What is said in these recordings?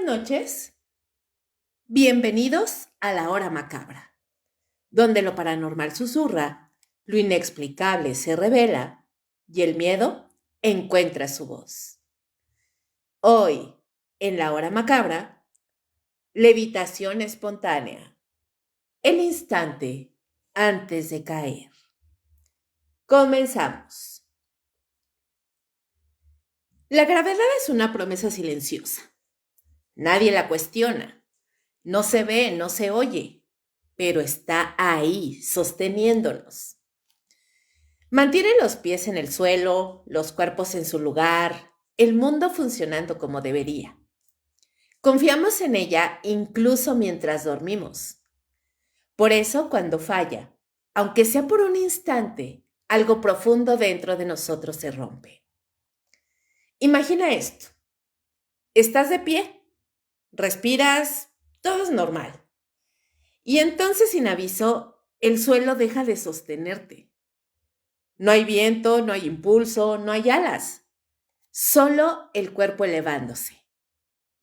noches, bienvenidos a la hora macabra, donde lo paranormal susurra, lo inexplicable se revela y el miedo encuentra su voz. Hoy, en la hora macabra, levitación espontánea, el instante antes de caer. Comenzamos. La gravedad es una promesa silenciosa. Nadie la cuestiona. No se ve, no se oye, pero está ahí, sosteniéndonos. Mantiene los pies en el suelo, los cuerpos en su lugar, el mundo funcionando como debería. Confiamos en ella incluso mientras dormimos. Por eso, cuando falla, aunque sea por un instante, algo profundo dentro de nosotros se rompe. Imagina esto. Estás de pie, respiras, todo es normal. Y entonces, sin aviso, el suelo deja de sostenerte. No hay viento, no hay impulso, no hay alas. Solo el cuerpo elevándose,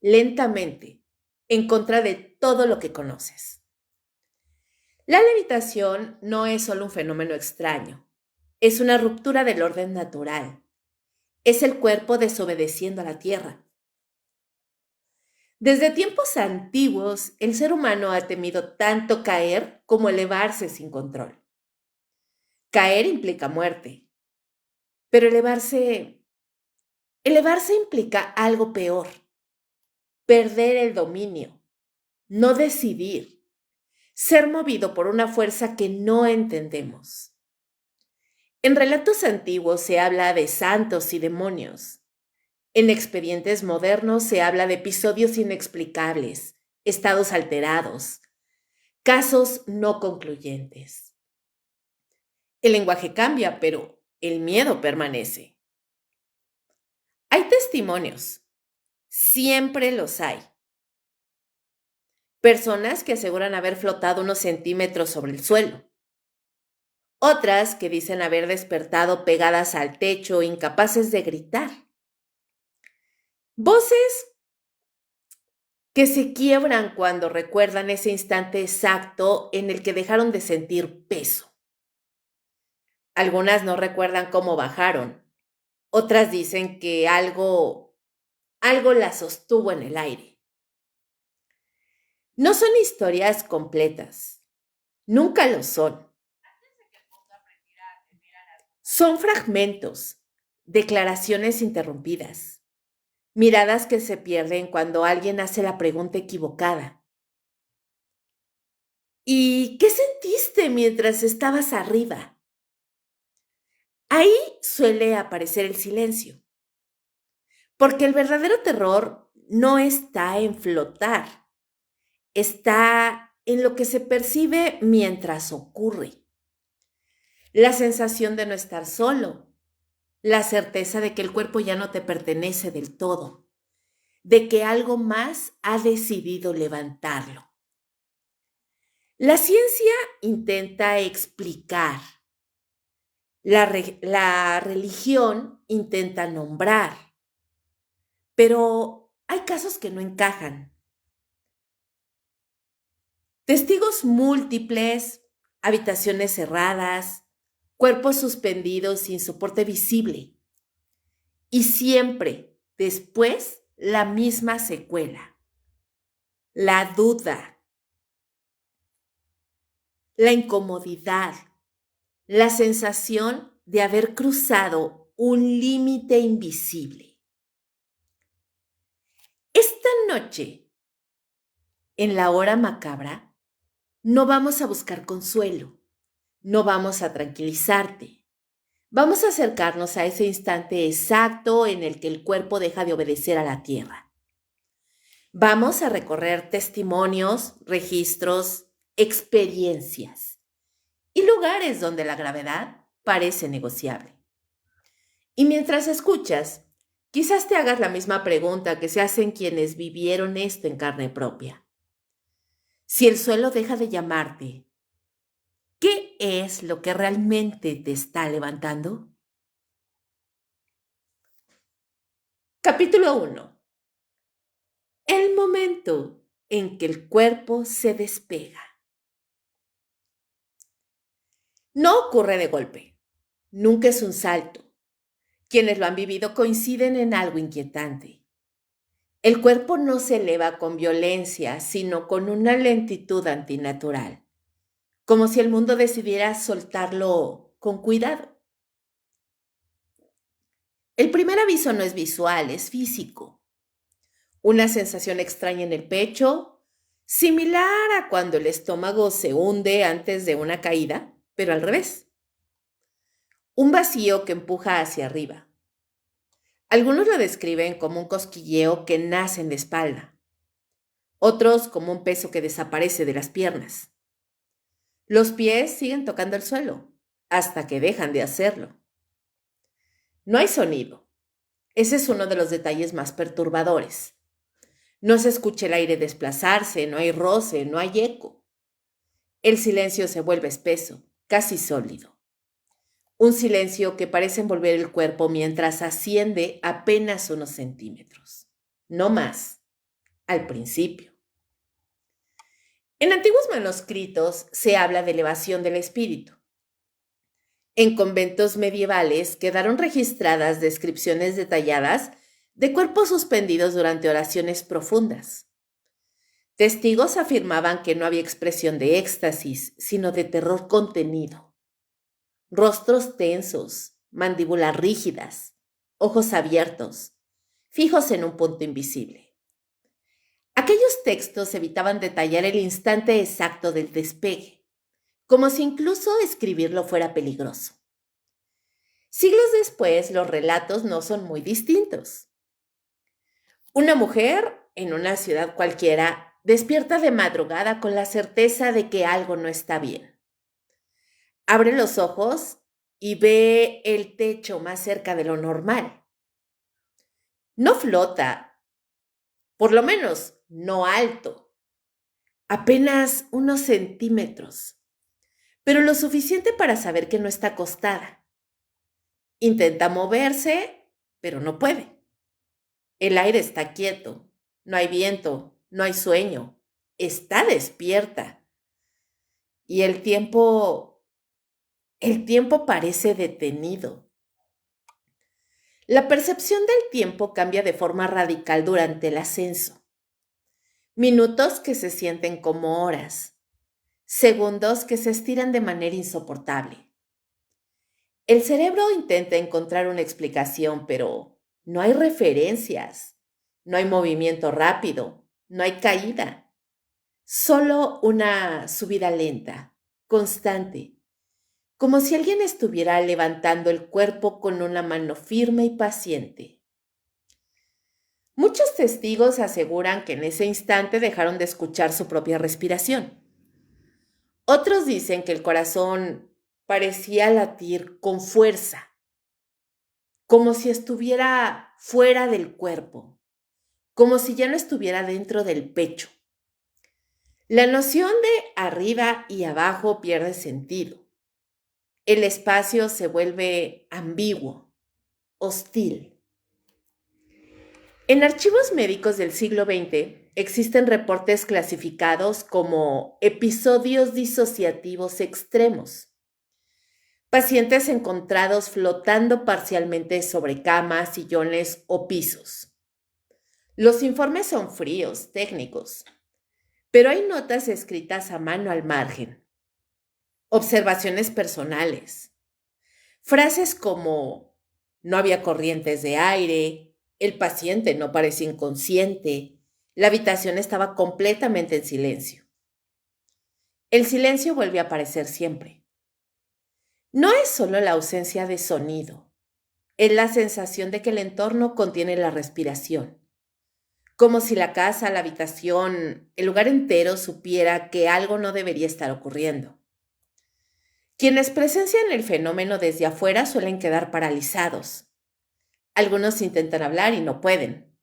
lentamente, en contra de todo lo que conoces. La levitación no es solo un fenómeno extraño. Es una ruptura del orden natural. Es el cuerpo desobedeciendo a la tierra. Desde tiempos antiguos, el ser humano ha temido tanto caer como elevarse sin control. Caer implica muerte, pero elevarse implica algo peor, perder el dominio, no decidir, ser movido por una fuerza que no entendemos. En relatos antiguos se habla de santos y demonios. En expedientes modernos se habla de episodios inexplicables, estados alterados, casos no concluyentes. El lenguaje cambia, pero el miedo permanece. Hay testimonios, siempre los hay. Personas que aseguran haber flotado unos centímetros sobre el suelo. Otras que dicen haber despertado pegadas al techo, incapaces de gritar. Voces que se quiebran cuando recuerdan ese instante exacto en el que dejaron de sentir peso. Algunas no recuerdan cómo bajaron. Otras dicen que algo las sostuvo en el aire. No son historias completas. Nunca lo son. Son fragmentos, declaraciones interrumpidas, miradas que se pierden cuando alguien hace la pregunta equivocada. ¿Y qué sentiste mientras estabas arriba? Ahí suele aparecer el silencio, porque el verdadero terror no está en flotar, está en lo que se percibe mientras ocurre. La sensación de no estar solo, la certeza de que el cuerpo ya no te pertenece del todo, de que algo más ha decidido levantarlo. La ciencia intenta explicar, la religión intenta nombrar, pero hay casos que no encajan. Testigos múltiples, habitaciones cerradas, cuerpos suspendidos sin soporte visible. Y siempre, después, la misma secuela. La duda, la incomodidad, la sensación de haber cruzado un límite invisible. Esta noche, en la hora macabra, no vamos a buscar consuelo, no vamos a tranquilizarte. Vamos a acercarnos a ese instante exacto en el que el cuerpo deja de obedecer a la tierra. Vamos a recorrer testimonios, registros, experiencias y lugares donde la gravedad parece negociable. Y mientras escuchas, quizás te hagas la misma pregunta que se hacen quienes vivieron esto en carne propia. Si el suelo deja de llamarte, ¿qué es lo que realmente te está levantando? Capítulo 1. el momento en que el cuerpo se despega. No ocurre de golpe, nunca es un salto. Quienes lo han vivido coinciden en algo inquietante. El cuerpo no se eleva con violencia, sino con una lentitud antinatural, como si el mundo decidiera soltarlo con cuidado. El primer aviso no es visual, es físico. Una sensación extraña en el pecho, similar a cuando el estómago se hunde antes de una caída, pero al revés. Un vacío que empuja hacia arriba. Algunos lo describen como un cosquilleo que nace en la espalda, otros como un peso que desaparece de las piernas. Los pies siguen tocando el suelo hasta que dejan de hacerlo. No hay sonido. Ese es uno de los detalles más perturbadores. No se escucha el aire desplazarse, no hay roce, no hay eco. El silencio se vuelve espeso, casi sólido. Un silencio que parece envolver el cuerpo mientras asciende apenas unos centímetros. No más, al principio. En antiguos manuscritos se habla de elevación del espíritu. En conventos medievales quedaron registradas descripciones detalladas de cuerpos suspendidos durante oraciones profundas. Testigos afirmaban que no había expresión de éxtasis, sino de terror contenido. Rostros tensos, mandíbulas rígidas, ojos abiertos, fijos en un punto invisible. Aquellos textos evitaban detallar el instante exacto del despegue, como si incluso escribirlo fuera peligroso. Siglos después, los relatos no son muy distintos. Una mujer, en una ciudad cualquiera, despierta de madrugada con la certeza de que algo no está bien. Abre los ojos y ve el techo más cerca de lo normal. No flota, por lo menos no alto, apenas unos centímetros, pero lo suficiente para saber que no está acostada. Intenta moverse, pero no puede. El aire está quieto, no hay viento, no hay sueño, está despierta. Y el tiempo parece detenido. La percepción del tiempo cambia de forma radical durante el ascenso. Minutos que se sienten como horas, segundos que se estiran de manera insoportable. El cerebro intenta encontrar una explicación, pero no hay referencias, no hay movimiento rápido, no hay caída, solo una subida lenta, constante, como si alguien estuviera levantando el cuerpo con una mano firme y paciente. Muchos testigos aseguran que en ese instante dejaron de escuchar su propia respiración. Otros dicen que el corazón parecía latir con fuerza, como si estuviera fuera del cuerpo, como si ya no estuviera dentro del pecho. La noción de arriba y abajo pierde sentido. El espacio se vuelve ambiguo, hostil. En archivos médicos del siglo XX existen reportes clasificados como episodios disociativos extremos. Pacientes encontrados flotando parcialmente sobre camas, sillones o pisos. Los informes son fríos, técnicos, pero hay notas escritas a mano al margen, observaciones personales, frases como no había corrientes de aire, el paciente no parecía inconsciente, la habitación estaba completamente en silencio. El silencio vuelve a aparecer siempre. No es solo la ausencia de sonido, es la sensación de que el entorno contiene la respiración, como si la casa, la habitación, el lugar entero supiera que algo no debería estar ocurriendo. Quienes presencian el fenómeno desde afuera suelen quedar paralizados. Algunos intentan hablar y no pueden.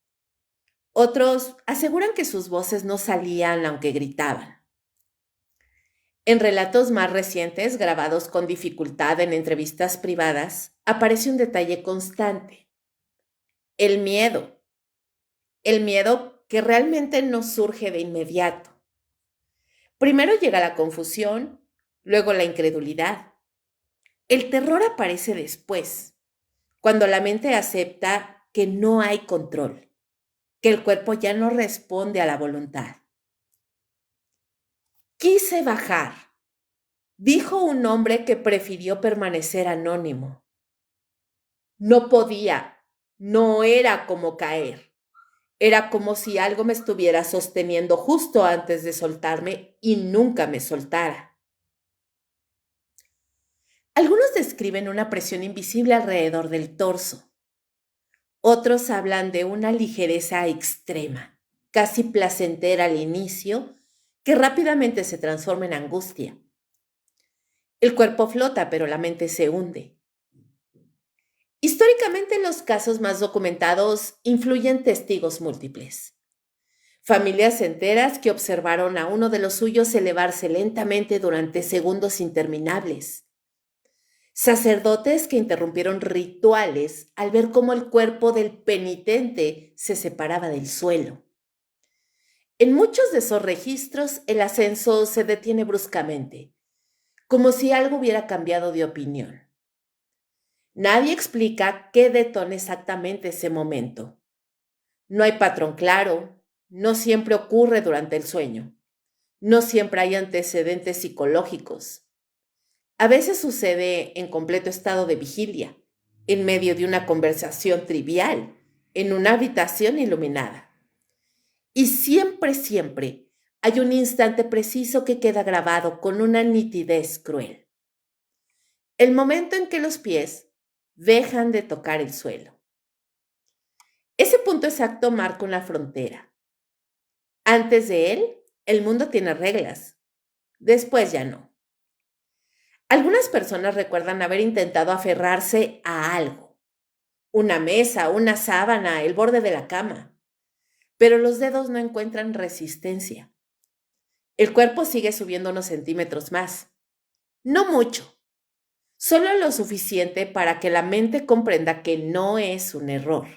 Otros aseguran que sus voces no salían aunque gritaban. En relatos más recientes, grabados con dificultad en entrevistas privadas, aparece un detalle constante. El miedo. El miedo que realmente no surge de inmediato. Primero llega la confusión, luego la incredulidad. El terror aparece después, cuando la mente acepta que no hay control, que el cuerpo ya no responde a la voluntad. Quise bajar, dijo un hombre que prefirió permanecer anónimo. No podía, no era como caer. Era como si algo me estuviera sosteniendo justo antes de soltarme y nunca me soltara. Algunos describen una presión invisible alrededor del torso. Otros hablan de una ligereza extrema, casi placentera al inicio, que rápidamente se transforma en angustia. El cuerpo flota, pero la mente se hunde. Históricamente, los casos más documentados influyen testigos múltiples. Familias enteras que observaron a uno de los suyos elevarse lentamente durante segundos interminables. Sacerdotes que interrumpieron rituales al ver cómo el cuerpo del penitente se separaba del suelo. En muchos de esos registros, el ascenso se detiene bruscamente, como si algo hubiera cambiado de opinión. Nadie explica qué detona exactamente ese momento. No hay patrón claro, no siempre ocurre durante el sueño, no siempre hay antecedentes psicológicos. A veces sucede en completo estado de vigilia, en medio de una conversación trivial, en una habitación iluminada. Y siempre hay un instante preciso que queda grabado con una nitidez cruel. El momento en que los pies dejan de tocar el suelo. Ese punto exacto marca una frontera. Antes de él, el mundo tiene reglas. Después ya no. Algunas personas recuerdan haber intentado aferrarse a algo. Una mesa, una sábana, el borde de la cama. Pero los dedos no encuentran resistencia. El cuerpo sigue subiendo unos centímetros más. No mucho. Solo lo suficiente para que la mente comprenda que no es un error.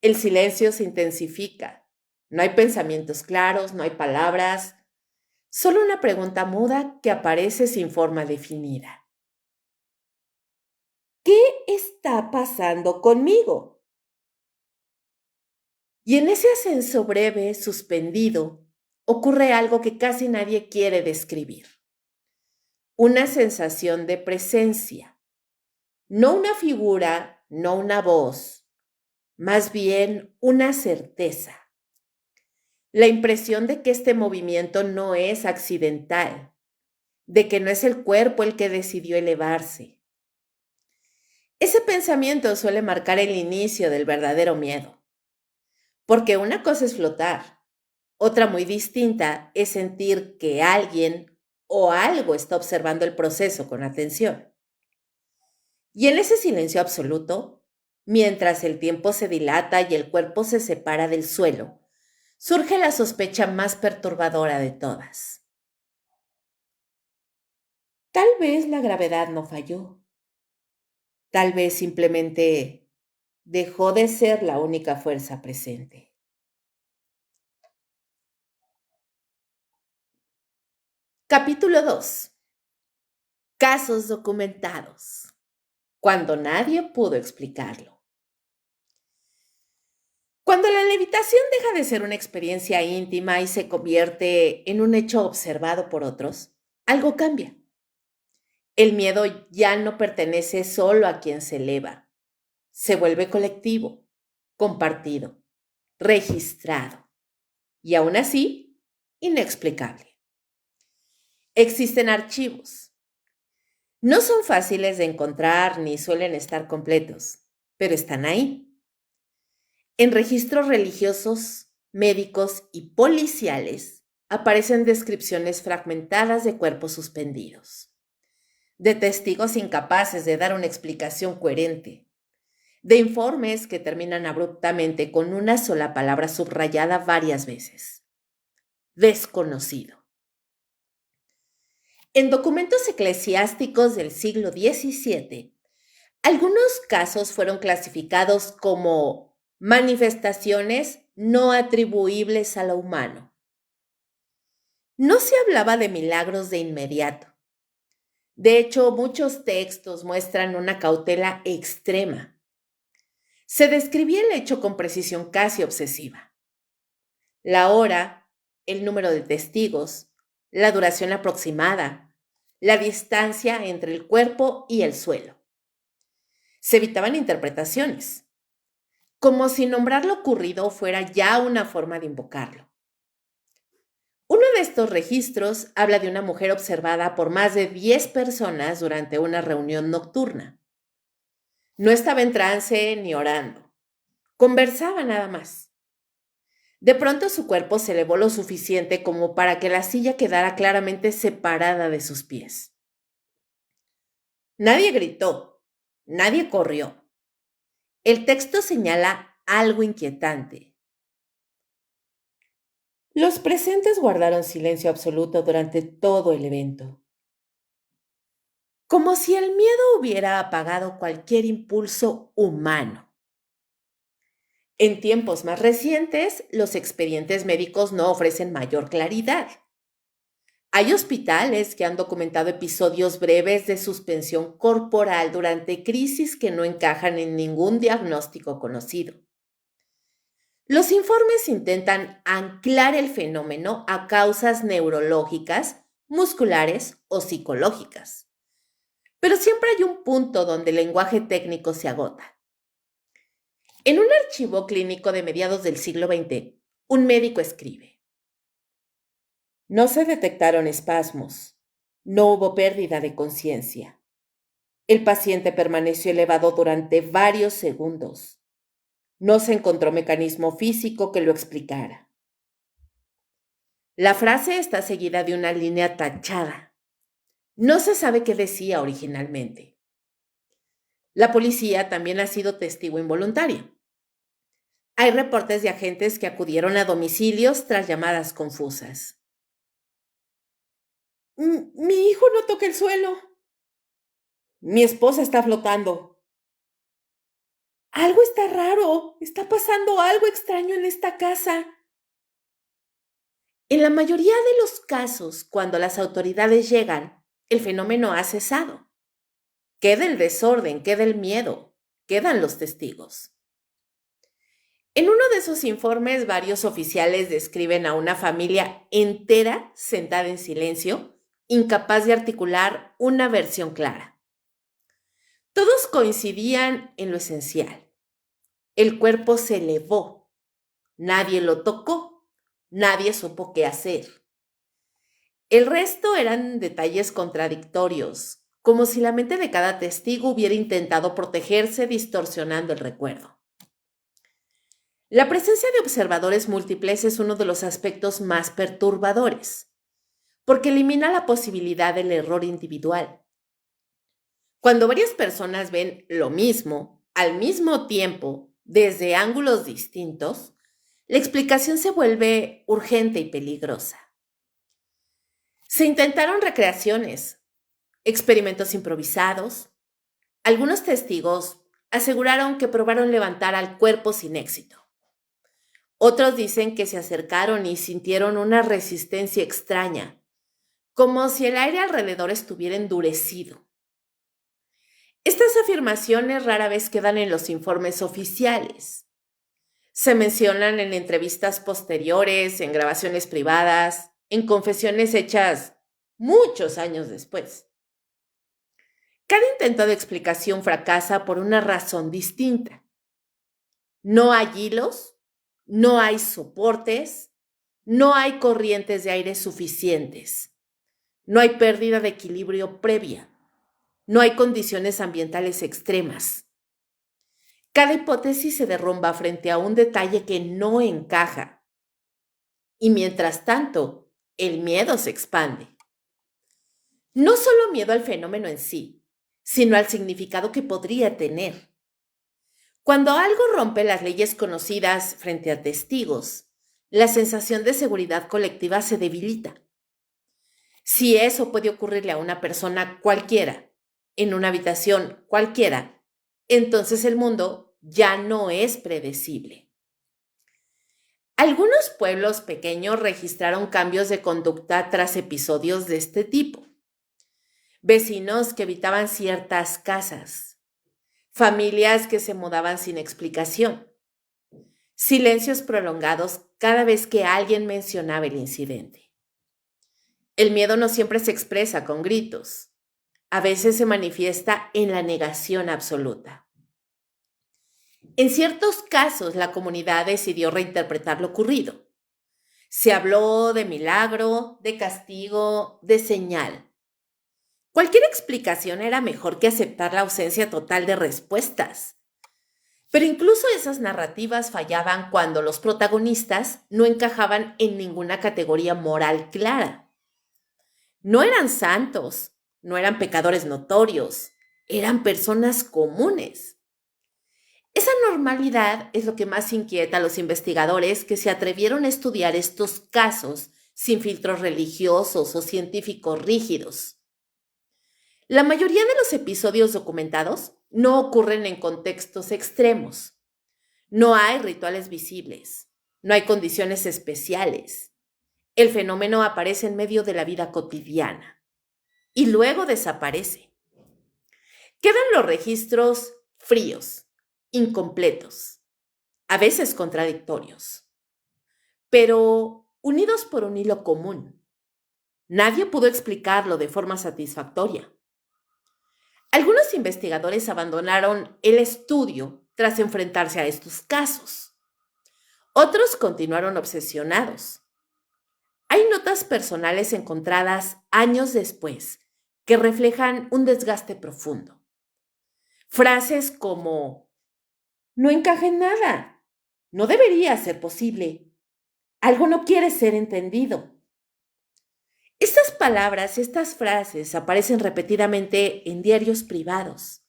El silencio se intensifica. No hay pensamientos claros, no hay palabras. Solo una pregunta muda que aparece sin forma definida. ¿Qué está pasando conmigo? Y en ese ascenso breve, suspendido, ocurre algo que casi nadie quiere describir. Una sensación de presencia. No una figura, no una voz, más bien una certeza. La impresión de que este movimiento no es accidental, de que no es el cuerpo el que decidió elevarse. Ese pensamiento suele marcar el inicio del verdadero miedo, porque una cosa es flotar, otra muy distinta es sentir que alguien o algo está observando el proceso con atención. Y en ese silencio absoluto, mientras el tiempo se dilata y el cuerpo se separa del suelo, surge la sospecha más perturbadora de todas. Tal vez la gravedad no falló. Tal vez simplemente dejó de ser la única fuerza presente. Capítulo 2. Casos documentados. Cuando nadie pudo explicarlo. Cuando la levitación deja de ser una experiencia íntima y se convierte en un hecho observado por otros, algo cambia. El miedo ya no pertenece solo a quien se eleva. Se vuelve colectivo, compartido, registrado y aún así, inexplicable. Existen archivos. No son fáciles de encontrar ni suelen estar completos, pero están ahí. En registros religiosos, médicos y policiales aparecen descripciones fragmentadas de cuerpos suspendidos, de testigos incapaces de dar una explicación coherente, de informes que terminan abruptamente con una sola palabra subrayada varias veces. Desconocido. En documentos eclesiásticos del siglo XVII, algunos casos fueron clasificados como manifestaciones no atribuibles a lo humano. No se hablaba de milagros de inmediato. De hecho, muchos textos muestran una cautela extrema. Se describía el hecho con precisión casi obsesiva. La hora, el número de testigos, la duración aproximada, la distancia entre el cuerpo y el suelo. Se evitaban interpretaciones, como si nombrar lo ocurrido fuera ya una forma de invocarlo. Uno de estos registros habla de una mujer observada por más de 10 personas durante una reunión nocturna. No estaba en trance ni orando. Conversaba nada más. De pronto su cuerpo se elevó lo suficiente como para que la silla quedara claramente separada de sus pies. Nadie gritó, nadie corrió. El texto señala algo inquietante. Los presentes guardaron silencio absoluto durante todo el evento, como si el miedo hubiera apagado cualquier impulso humano. En tiempos más recientes, los expedientes médicos no ofrecen mayor claridad. Hay hospitales que han documentado episodios breves de suspensión corporal durante crisis que no encajan en ningún diagnóstico conocido. Los informes intentan anclar el fenómeno a causas neurológicas, musculares o psicológicas. Pero siempre hay un punto donde el lenguaje técnico se agota. En un archivo clínico de mediados del siglo XX, un médico escribe: no se detectaron espasmos, no hubo pérdida de conciencia. El paciente permaneció elevado durante varios segundos. No se encontró mecanismo físico que lo explicara. La frase está seguida de una línea tachada. No se sabe qué decía originalmente. La policía también ha sido testigo involuntario. Hay reportes de agentes que acudieron a domicilios tras llamadas confusas. Mi hijo no toca el suelo. Mi esposa está flotando. Algo está raro. Está pasando algo extraño en esta casa. En la mayoría de los casos, cuando las autoridades llegan, el fenómeno ha cesado. Queda el desorden, queda el miedo, quedan los testigos. En uno de esos informes, varios oficiales describen a una familia entera sentada en silencio, incapaz de articular una versión clara. Todos coincidían en lo esencial. El cuerpo se elevó. Nadie lo tocó. Nadie supo qué hacer. El resto eran detalles contradictorios, como si la mente de cada testigo hubiera intentado protegerse distorsionando el recuerdo. La presencia de observadores múltiples es uno de los aspectos más perturbadores, porque elimina la posibilidad del error individual. Cuando varias personas ven lo mismo, al mismo tiempo, desde ángulos distintos, la explicación se vuelve urgente y peligrosa. Se intentaron recreaciones, experimentos improvisados. Algunos testigos aseguraron que probaron levantar al cuerpo sin éxito. Otros dicen que se acercaron y sintieron una resistencia extraña, como si el aire alrededor estuviera endurecido. Estas afirmaciones rara vez quedan en los informes oficiales. Se mencionan en entrevistas posteriores, en grabaciones privadas, en confesiones hechas muchos años después. Cada intento de explicación fracasa por una razón distinta. No hay hilos, no hay soportes, no hay corrientes de aire suficientes, no hay pérdida de equilibrio previa, no hay condiciones ambientales extremas. Cada hipótesis se derrumba frente a un detalle que no encaja. Y mientras tanto, el miedo se expande. No solo miedo al fenómeno en sí, sino al significado que podría tener. Cuando algo rompe las leyes conocidas frente a testigos, la sensación de seguridad colectiva se debilita. Si eso puede ocurrirle a una persona cualquiera, en una habitación cualquiera, entonces el mundo ya no es predecible. Algunos pueblos pequeños registraron cambios de conducta tras episodios de este tipo. Vecinos que evitaban ciertas casas, familias que se mudaban sin explicación, silencios prolongados cada vez que alguien mencionaba el incidente. El miedo no siempre se expresa con gritos, a veces se manifiesta en la negación absoluta. En ciertos casos, la comunidad decidió reinterpretar lo ocurrido. Se habló de milagro, de castigo, de señal. Cualquier explicación era mejor que aceptar la ausencia total de respuestas. Pero incluso esas narrativas fallaban cuando los protagonistas no encajaban en ninguna categoría moral clara. No eran santos, no eran pecadores notorios, eran personas comunes. Esa normalidad es lo que más inquieta a los investigadores que se atrevieron a estudiar estos casos sin filtros religiosos o científicos rígidos. La mayoría de los episodios documentados no ocurren en contextos extremos. No hay rituales visibles, no hay condiciones especiales. El fenómeno aparece en medio de la vida cotidiana y luego desaparece. Quedan los registros fríos, incompletos, a veces contradictorios, pero unidos por un hilo común. Nadie pudo explicarlo de forma satisfactoria. Algunos investigadores abandonaron el estudio tras enfrentarse a estos casos. Otros continuaron obsesionados. Hay notas personales encontradas años después que reflejan un desgaste profundo. Frases como no encaja en nada. No debería ser posible. Algo no quiere ser entendido. Estas palabras, estas frases aparecen repetidamente en diarios privados.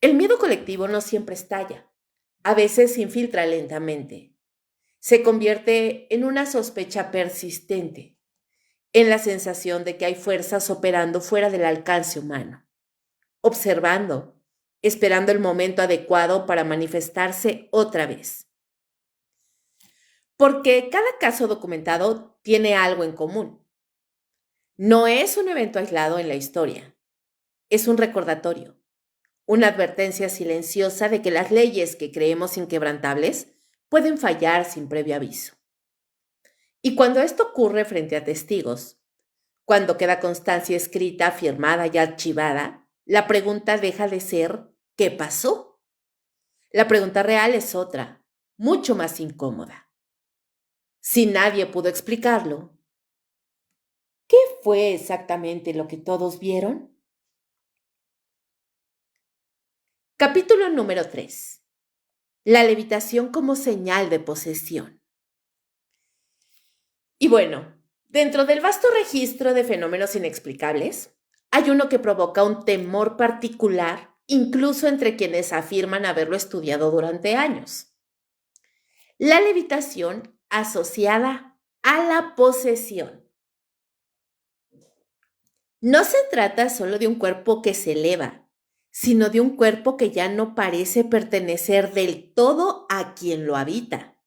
El miedo colectivo no siempre estalla. A veces se infiltra lentamente. Se convierte en una sospecha persistente, en la sensación de que hay fuerzas operando fuera del alcance humano, observando, esperando el momento adecuado para manifestarse otra vez. Porque cada caso documentado tiene algo en común. No es un evento aislado en la historia, es un recordatorio, una advertencia silenciosa de que las leyes que creemos inquebrantables pueden fallar sin previo aviso. Y cuando esto ocurre frente a testigos, cuando queda constancia escrita, firmada y archivada, la pregunta deja de ser ¿qué pasó? La pregunta real es otra, mucho más incómoda. Si nadie pudo explicarlo, ¿qué fue exactamente lo que todos vieron? Capítulo número 3. La levitación como señal de posesión. Y bueno, dentro del vasto registro de fenómenos inexplicables, hay uno que provoca un temor particular, incluso entre quienes afirman haberlo estudiado durante años. La levitación asociada a la posesión. No se trata solo de un cuerpo que se eleva, sino de un cuerpo que ya no parece pertenecer del todo a quien lo habita.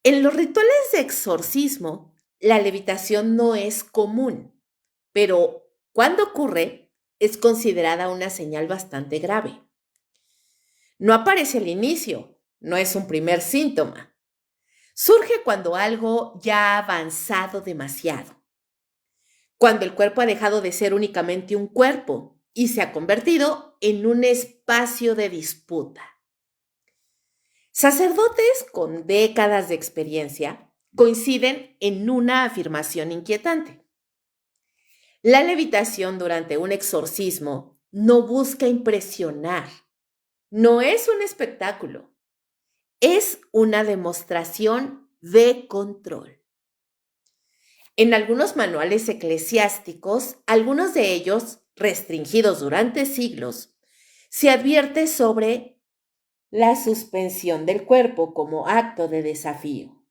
En los rituales de exorcismo, la levitación no es común, pero cuando ocurre, es considerada una señal bastante grave. No aparece al inicio, no es un primer síntoma. Surge cuando algo ya ha avanzado demasiado, cuando el cuerpo ha dejado de ser únicamente un cuerpo y se ha convertido en un espacio de disputa. Sacerdotes con décadas de experiencia coinciden en una afirmación inquietante. La levitación durante un exorcismo no busca impresionar, no es un espectáculo, es una demostración de control. En algunos manuales eclesiásticos, algunos de ellos restringidos durante siglos, se advierte sobre la suspensión del cuerpo como acto de desafío.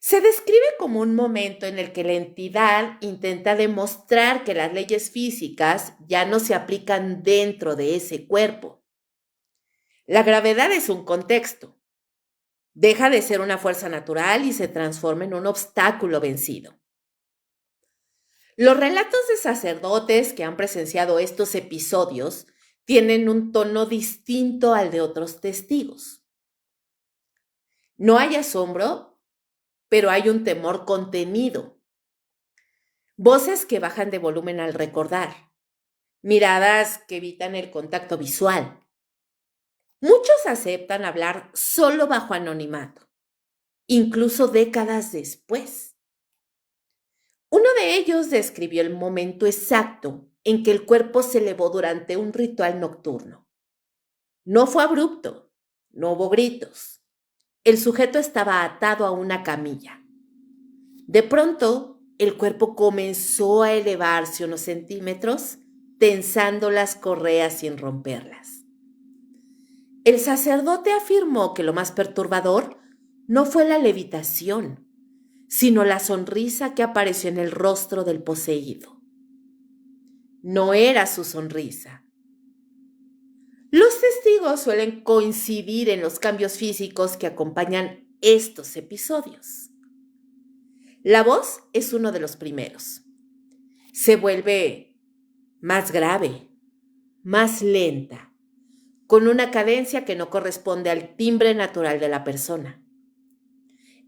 Se describe como un momento en el que la entidad intenta demostrar que las leyes físicas ya no se aplican dentro de ese cuerpo. La gravedad es un contexto. Deja de ser una fuerza natural y se transforma en un obstáculo vencido. Los relatos de sacerdotes que han presenciado estos episodios tienen un tono distinto al de otros testigos. No hay asombro, pero hay un temor contenido. Voces que bajan de volumen al recordar. Miradas que evitan el contacto visual. Muchos aceptan hablar solo bajo anonimato, incluso décadas después. Uno de ellos describió el momento exacto en que el cuerpo se elevó durante un ritual nocturno. No fue abrupto, no hubo gritos. El sujeto estaba atado a una camilla. De pronto, el cuerpo comenzó a elevarse unos centímetros, tensando las correas sin romperlas. El sacerdote afirmó que lo más perturbador no fue la levitación, sino la sonrisa que apareció en el rostro del poseído. No era su sonrisa. Los testigos suelen coincidir en los cambios físicos que acompañan estos episodios. La voz es uno de los primeros. Se vuelve más grave, más lenta, con una cadencia que no corresponde al timbre natural de la persona.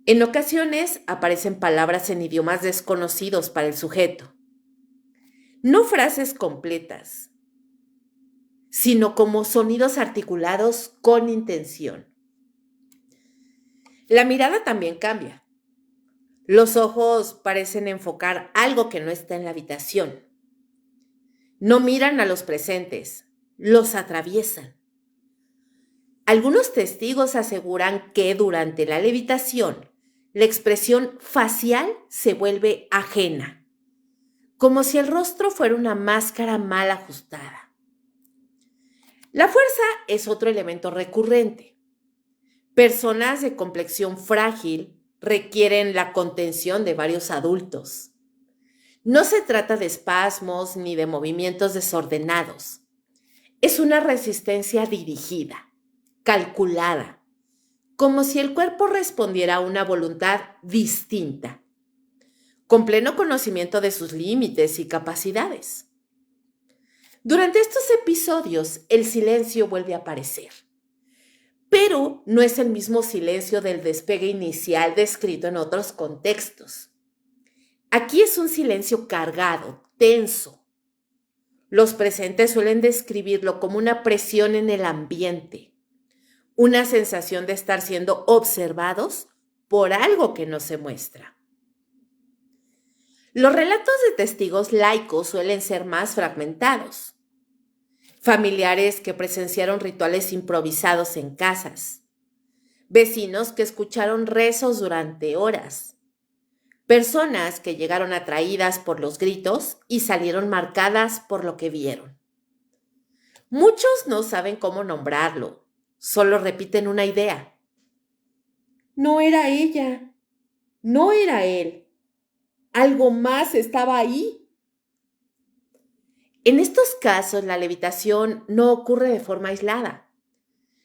En ocasiones aparecen palabras en idiomas desconocidos para el sujeto. No frases completas, sino como sonidos articulados con intención. La mirada también cambia. Los ojos parecen enfocar algo que no está en la habitación. No miran a los presentes, los atraviesan. Algunos testigos aseguran que durante la levitación, la expresión facial se vuelve ajena, como si el rostro fuera una máscara mal ajustada. La fuerza es otro elemento recurrente. Personas de complexión frágil requieren la contención de varios adultos. No se trata de espasmos ni de movimientos desordenados. Es una resistencia dirigida, calculada, como si el cuerpo respondiera a una voluntad distinta, con pleno conocimiento de sus límites y capacidades. Durante estos episodios, el silencio vuelve a aparecer, pero no es el mismo silencio del despegue inicial descrito en otros contextos. Aquí es un silencio cargado, tenso. Los presentes suelen describirlo como una presión en el ambiente, una sensación de estar siendo observados por algo que no se muestra. Los relatos de testigos laicos suelen ser más fragmentados. Familiares que presenciaron rituales improvisados en casas. Vecinos que escucharon rezos durante horas. Personas que llegaron atraídas por los gritos y salieron marcadas por lo que vieron. Muchos no saben cómo nombrarlo, solo repiten una idea. No era ella, no era él. Algo más estaba ahí. En estos casos, la levitación no ocurre de forma aislada.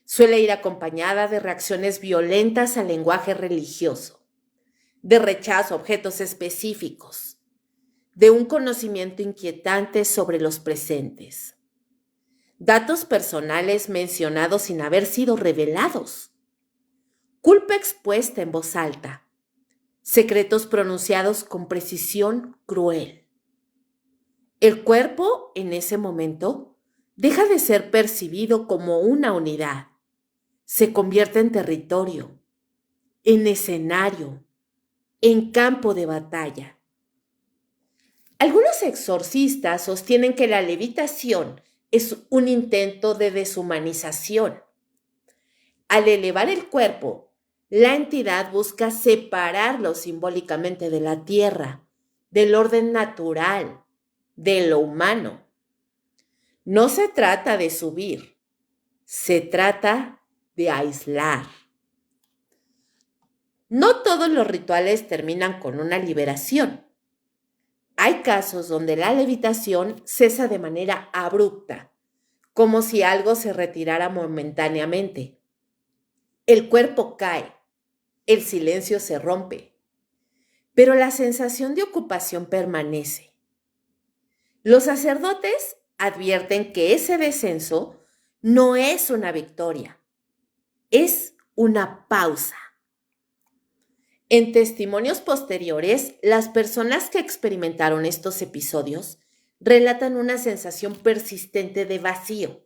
Suele ir acompañada de reacciones violentas al lenguaje religioso, de rechazo a objetos específicos, de un conocimiento inquietante sobre los presentes. Datos personales mencionados sin haber sido revelados. Culpa expuesta en voz alta. Secretos pronunciados con precisión cruel. El cuerpo, en ese momento, deja de ser percibido como una unidad. Se convierte en territorio, en escenario, en campo de batalla. Algunos exorcistas sostienen que la levitación es un intento de deshumanización. Al elevar el cuerpo, la entidad busca separarlo simbólicamente de la tierra, del orden natural, de lo humano. No se trata de subir, se trata de aislar. No todos los rituales terminan con una liberación. Hay casos donde la levitación cesa de manera abrupta, como si algo se retirara momentáneamente. El cuerpo cae, el silencio se rompe, pero la sensación de ocupación permanece. Los sacerdotes advierten que ese descenso no es una victoria, es una pausa. En testimonios posteriores, las personas que experimentaron estos episodios relatan una sensación persistente de vacío,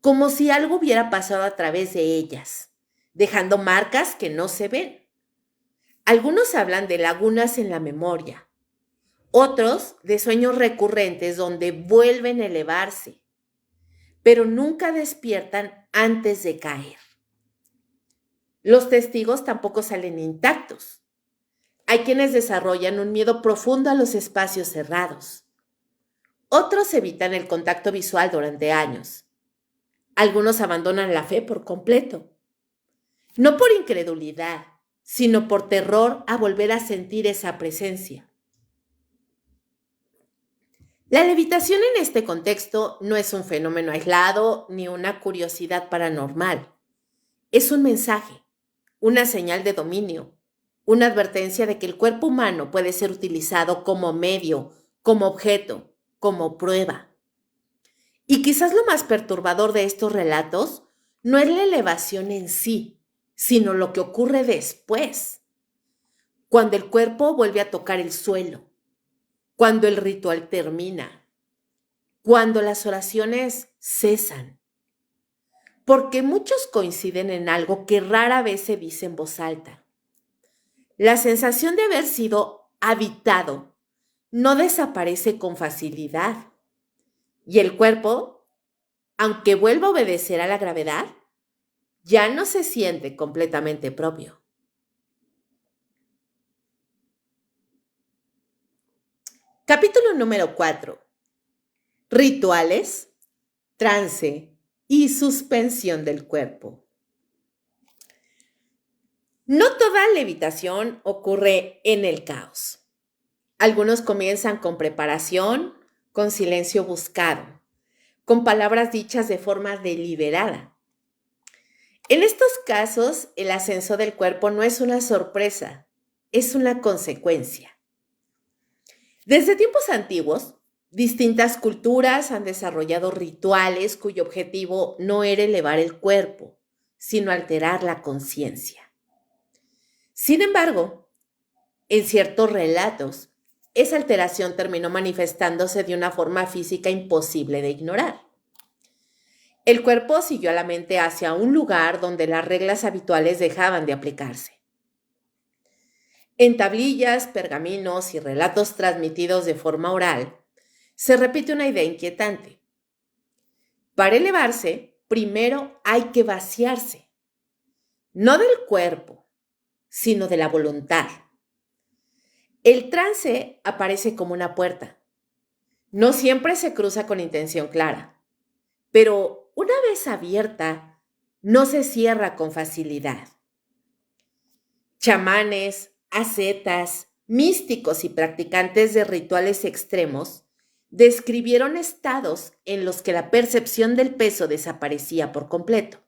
como si algo hubiera pasado a través de ellas, dejando marcas que no se ven. Algunos hablan de lagunas en la memoria, otros de sueños recurrentes donde vuelven a elevarse, pero nunca despiertan antes de caer. Los testigos tampoco salen intactos. Hay quienes desarrollan un miedo profundo a los espacios cerrados. Otros evitan el contacto visual durante años. Algunos abandonan la fe por completo. No por incredulidad, sino por terror a volver a sentir esa presencia. La levitación en este contexto no es un fenómeno aislado ni una curiosidad paranormal. Es un mensaje, una señal de dominio, una advertencia de que el cuerpo humano puede ser utilizado como medio, como objeto, como prueba. Y quizás lo más perturbador de estos relatos no es la elevación en sí, sino lo que ocurre después, cuando el cuerpo vuelve a tocar el suelo, cuando el ritual termina, cuando las oraciones cesan. Porque muchos coinciden en algo que rara vez se dice en voz alta. La sensación de haber sido habitado no desaparece con facilidad. Y el cuerpo, aunque vuelva a obedecer a la gravedad, ya no se siente completamente propio. Capítulo número 4. Rituales, trance y suspensión del cuerpo. No toda levitación ocurre en el caos. Algunos comienzan con preparación, con silencio buscado, con palabras dichas de forma deliberada. En estos casos, el ascenso del cuerpo no es una sorpresa, es una consecuencia. Desde tiempos antiguos, distintas culturas han desarrollado rituales cuyo objetivo no era elevar el cuerpo, sino alterar la conciencia. Sin embargo, en ciertos relatos, esa alteración terminó manifestándose de una forma física imposible de ignorar. El cuerpo siguió a la mente hacia un lugar donde las reglas habituales dejaban de aplicarse. En tablillas, pergaminos y relatos transmitidos de forma oral, se repite una idea inquietante. Para elevarse, primero hay que vaciarse, no del cuerpo, sino de la voluntad. El trance aparece como una puerta. No siempre se cruza con intención clara, pero una vez abierta, no se cierra con facilidad. Chamanes, ascetas, místicos y practicantes de rituales extremos describieron estados en los que la percepción del peso desaparecía por completo.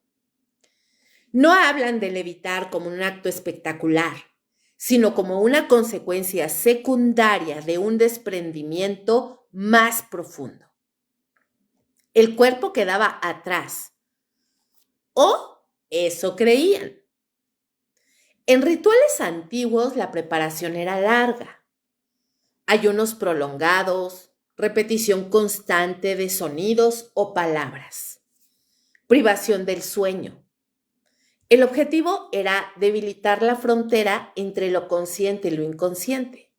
No hablan de levitar como un acto espectacular, sino como una consecuencia secundaria de un desprendimiento más profundo. El cuerpo quedaba atrás, o eso creían. En rituales antiguos la preparación era larga. Ayunos prolongados, repetición constante de sonidos o palabras, privación del sueño. El objetivo era debilitar la frontera entre lo consciente y lo inconsciente.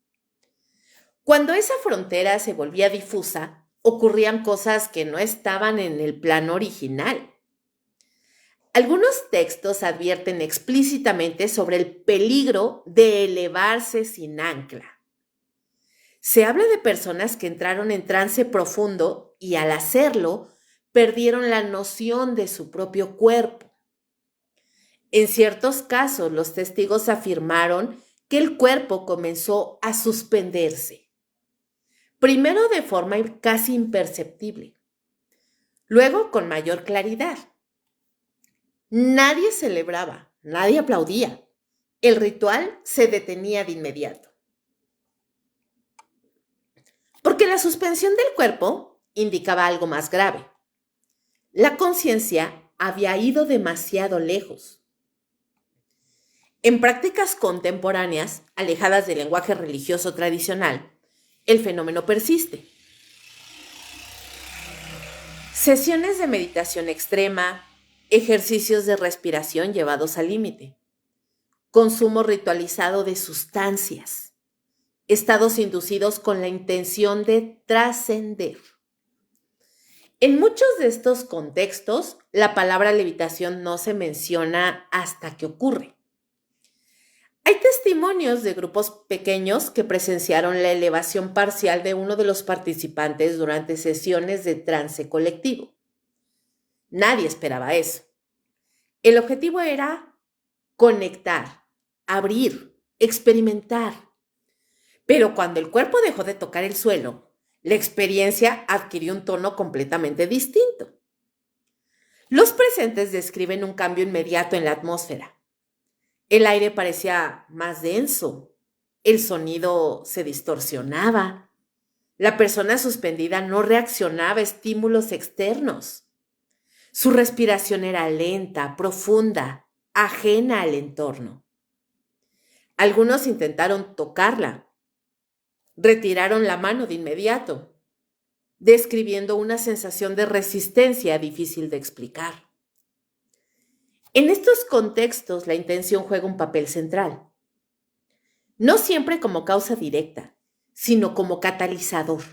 Cuando esa frontera se volvía difusa, ocurrían cosas que no estaban en el plano original. Algunos textos advierten explícitamente sobre el peligro de elevarse sin ancla. Se habla de personas que entraron en trance profundo y al hacerlo perdieron la noción de su propio cuerpo. En ciertos casos, los testigos afirmaron que el cuerpo comenzó a suspenderse, primero de forma casi imperceptible, luego con mayor claridad. Nadie celebraba, nadie aplaudía, el ritual se detenía de inmediato. Porque la suspensión del cuerpo indicaba algo más grave. La conciencia había ido demasiado lejos. En prácticas contemporáneas, alejadas del lenguaje religioso tradicional, el fenómeno persiste. Sesiones de meditación extrema, ejercicios de respiración llevados al límite, consumo ritualizado de sustancias, estados inducidos con la intención de trascender. En muchos de estos contextos, la palabra levitación no se menciona hasta que ocurre. Hay testimonios de grupos pequeños que presenciaron la elevación parcial de uno de los participantes durante sesiones de trance colectivo. Nadie esperaba eso. El objetivo era conectar, abrir, experimentar. Pero cuando el cuerpo dejó de tocar el suelo, la experiencia adquirió un tono completamente distinto. Los presentes describen un cambio inmediato en la atmósfera. El aire parecía más denso, el sonido se distorsionaba, la persona suspendida no reaccionaba a estímulos externos. Su respiración era lenta, profunda, ajena al entorno. Algunos intentaron tocarla, retiraron la mano de inmediato, describiendo una sensación de resistencia difícil de explicar. En estos contextos, la intención juega un papel central, no siempre como causa directa, sino como catalizador.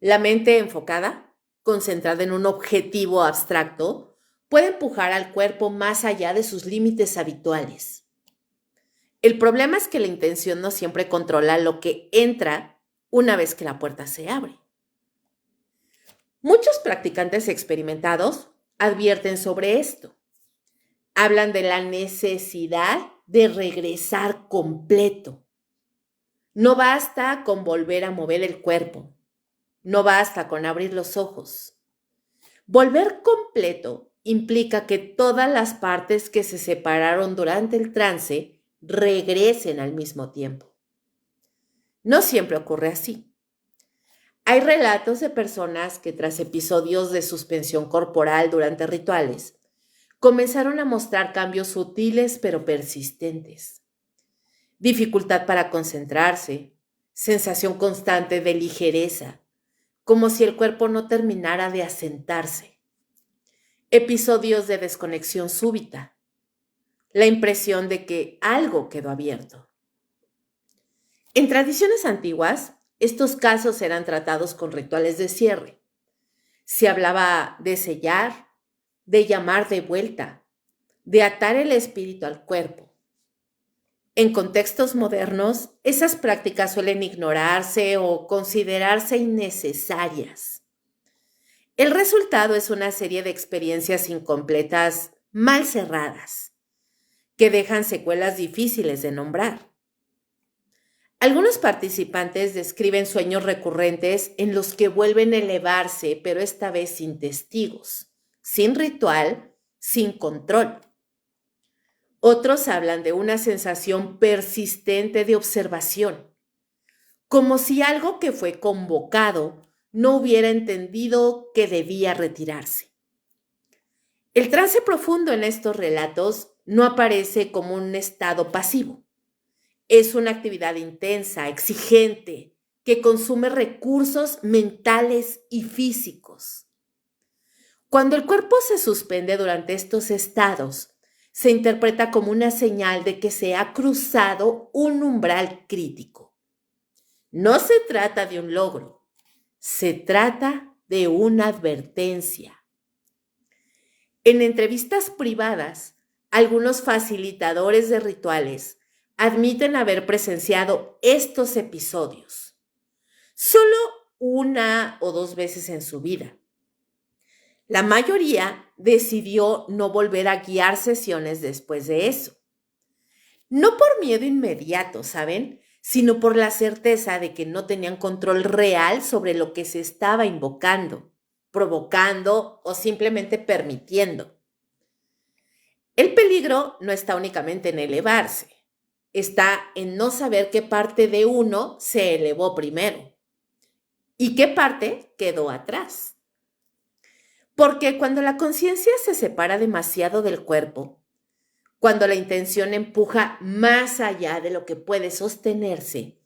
La mente enfocada, concentrada en un objetivo abstracto, puede empujar al cuerpo más allá de sus límites habituales. El problema es que la intención no siempre controla lo que entra una vez que la puerta se abre. Muchos practicantes experimentados advierten sobre esto. Hablan de la necesidad de regresar completo. No basta con volver a mover el cuerpo. No basta con abrir los ojos. Volver completo implica que todas las partes que se separaron durante el trance regresen al mismo tiempo. No siempre ocurre así. Hay relatos de personas que tras episodios de suspensión corporal durante rituales comenzaron a mostrar cambios sutiles pero persistentes. Dificultad para concentrarse, sensación constante de ligereza, como si el cuerpo no terminara de asentarse. Episodios de desconexión súbita, la impresión de que algo quedó abierto. En tradiciones antiguas, estos casos eran tratados con rituales de cierre. Se hablaba de sellar, de llamar de vuelta, de atar el espíritu al cuerpo. En contextos modernos, esas prácticas suelen ignorarse o considerarse innecesarias. El resultado es una serie de experiencias incompletas, mal cerradas, que dejan secuelas difíciles de nombrar. Algunos participantes describen sueños recurrentes en los que vuelven a elevarse, pero esta vez sin testigos, sin ritual, sin control. Otros hablan de una sensación persistente de observación, como si algo que fue convocado no hubiera entendido que debía retirarse. El trance profundo en estos relatos no aparece como un estado pasivo. Es una actividad intensa, exigente, que consume recursos mentales y físicos. Cuando el cuerpo se suspende durante estos estados, se interpreta como una señal de que se ha cruzado un umbral crítico. No se trata de un logro, se trata de una advertencia. En entrevistas privadas, algunos facilitadores de rituales admiten haber presenciado estos episodios, solo 1 o 2 veces en su vida. La mayoría decidió no volver a guiar sesiones después de eso. No por miedo inmediato, ¿saben? Sino por la certeza de que no tenían control real sobre lo que se estaba invocando, provocando o simplemente permitiendo. El peligro no está únicamente en elevarse, está en no saber qué parte de uno se elevó primero y qué parte quedó atrás. Porque cuando la conciencia se separa demasiado del cuerpo, cuando la intención empuja más allá de lo que puede sostenerse,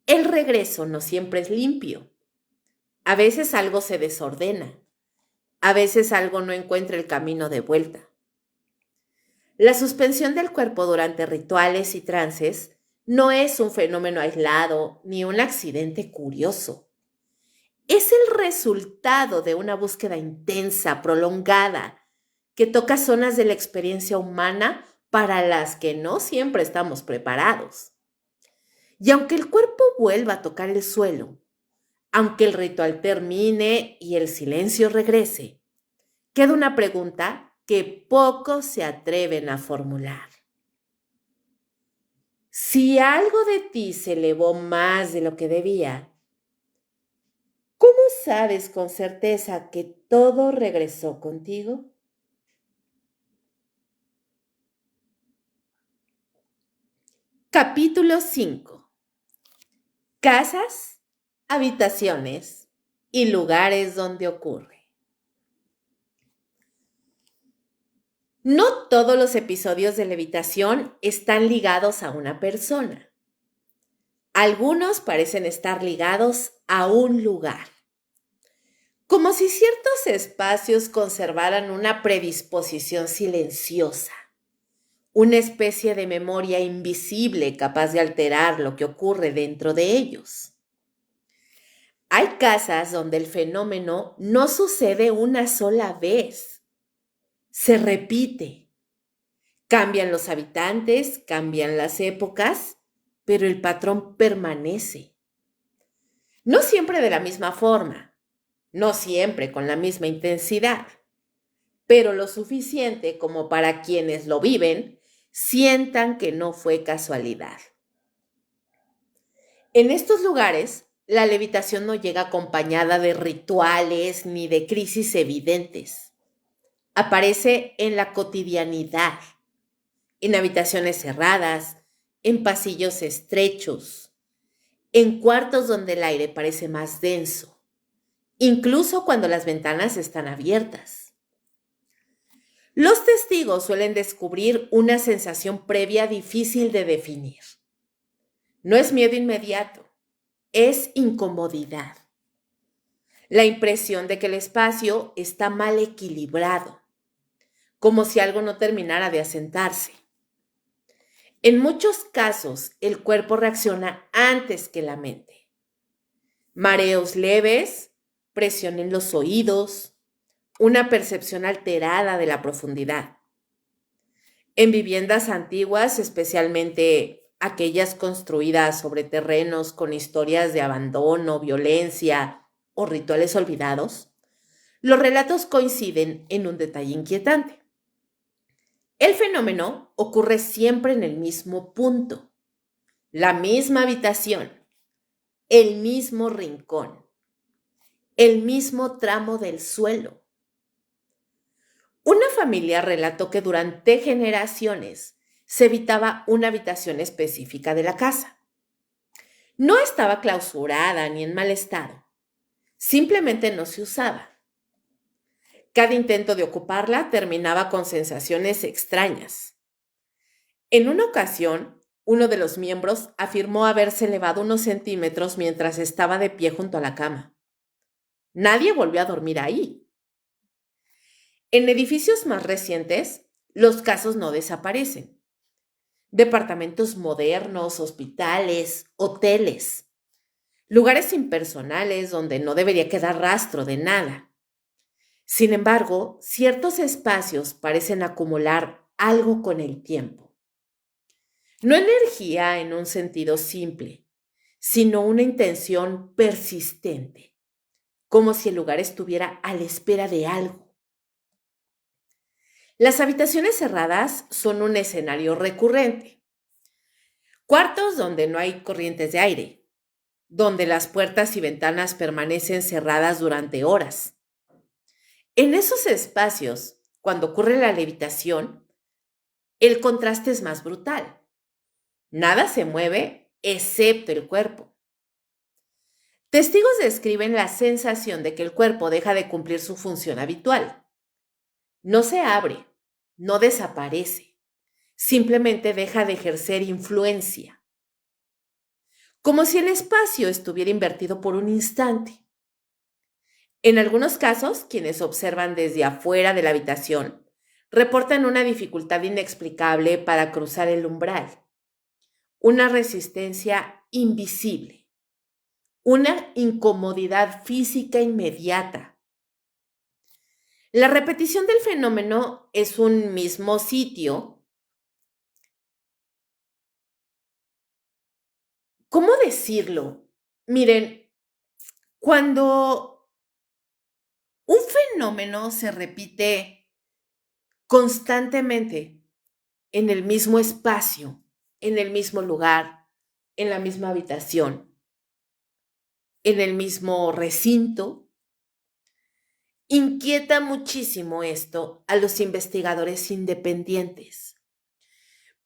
el regreso no siempre es limpio. A veces algo se desordena, a veces algo no encuentra el camino de vuelta. La suspensión del cuerpo durante rituales y trances no es un fenómeno aislado ni un accidente curioso. Es el resultado de una búsqueda intensa, prolongada, que toca zonas de la experiencia humana para las que no siempre estamos preparados. Y aunque el cuerpo vuelva a tocar el suelo, aunque el ritual termine y el silencio regrese, queda una pregunta que pocos se atreven a formular. Si algo de ti se elevó más de lo que debía, ¿cómo sabes con certeza que todo regresó contigo? Capítulo 5. Casas, habitaciones y lugares donde ocurre. No todos los episodios de levitación están ligados a una persona. Algunos parecen estar ligados a un lugar, como si ciertos espacios conservaran una predisposición silenciosa, una especie de memoria invisible capaz de alterar lo que ocurre dentro de ellos. Hay casas donde el fenómeno no sucede una sola vez, se repite. Cambian los habitantes, cambian las épocas, pero el patrón permanece. No siempre de la misma forma, no siempre con la misma intensidad, pero lo suficiente como para quienes lo viven sientan que no fue casualidad. En estos lugares, la levitación no llega acompañada de rituales ni de crisis evidentes. Aparece en la cotidianidad, en habitaciones cerradas, en pasillos estrechos, en cuartos donde el aire parece más denso, incluso cuando las ventanas están abiertas. Los testigos suelen descubrir una sensación previa difícil de definir. No es miedo inmediato, es incomodidad. La impresión de que el espacio está mal equilibrado, como si algo no terminara de asentarse. En muchos casos, el cuerpo reacciona antes que la mente. Mareos leves, presión en los oídos, una percepción alterada de la profundidad. En viviendas antiguas, especialmente aquellas construidas sobre terrenos con historias de abandono, violencia o rituales olvidados, los relatos coinciden en un detalle inquietante. El fenómeno ocurre siempre en el mismo punto, la misma habitación, el mismo rincón, el mismo tramo del suelo. Una familia relató que durante generaciones se evitaba una habitación específica de la casa. No estaba clausurada ni en mal estado, simplemente no se usaba. Cada intento de ocuparla terminaba con sensaciones extrañas. En una ocasión, uno de los miembros afirmó haberse elevado unos centímetros mientras estaba de pie junto a la cama. Nadie volvió a dormir ahí. En edificios más recientes, los casos no desaparecen. Departamentos modernos, hospitales, hoteles, lugares impersonales donde no debería quedar rastro de nada. Sin embargo, ciertos espacios parecen acumular algo con el tiempo. No energía en un sentido simple, sino una intención persistente, como si el lugar estuviera a la espera de algo. Las habitaciones cerradas son un escenario recurrente. Cuartos donde no hay corrientes de aire, donde las puertas y ventanas permanecen cerradas durante horas. En esos espacios, cuando ocurre la levitación, El contraste es más brutal. Nada se mueve excepto el cuerpo. Testigos describen la sensación de que el cuerpo deja de cumplir su función habitual. No se abre, no desaparece, simplemente deja de ejercer influencia, como si el espacio estuviera invertido por un instante. En algunos casos, quienes observan desde afuera de la habitación reportan una dificultad inexplicable para cruzar el umbral, una resistencia invisible, una incomodidad física inmediata. La repetición del fenómeno es un mismo sitio. ¿Cómo decirlo? Miren, cuando un fenómeno se repite constantemente en el mismo espacio, en el mismo lugar, en la misma habitación, en el mismo recinto, inquieta muchísimo esto a los investigadores independientes,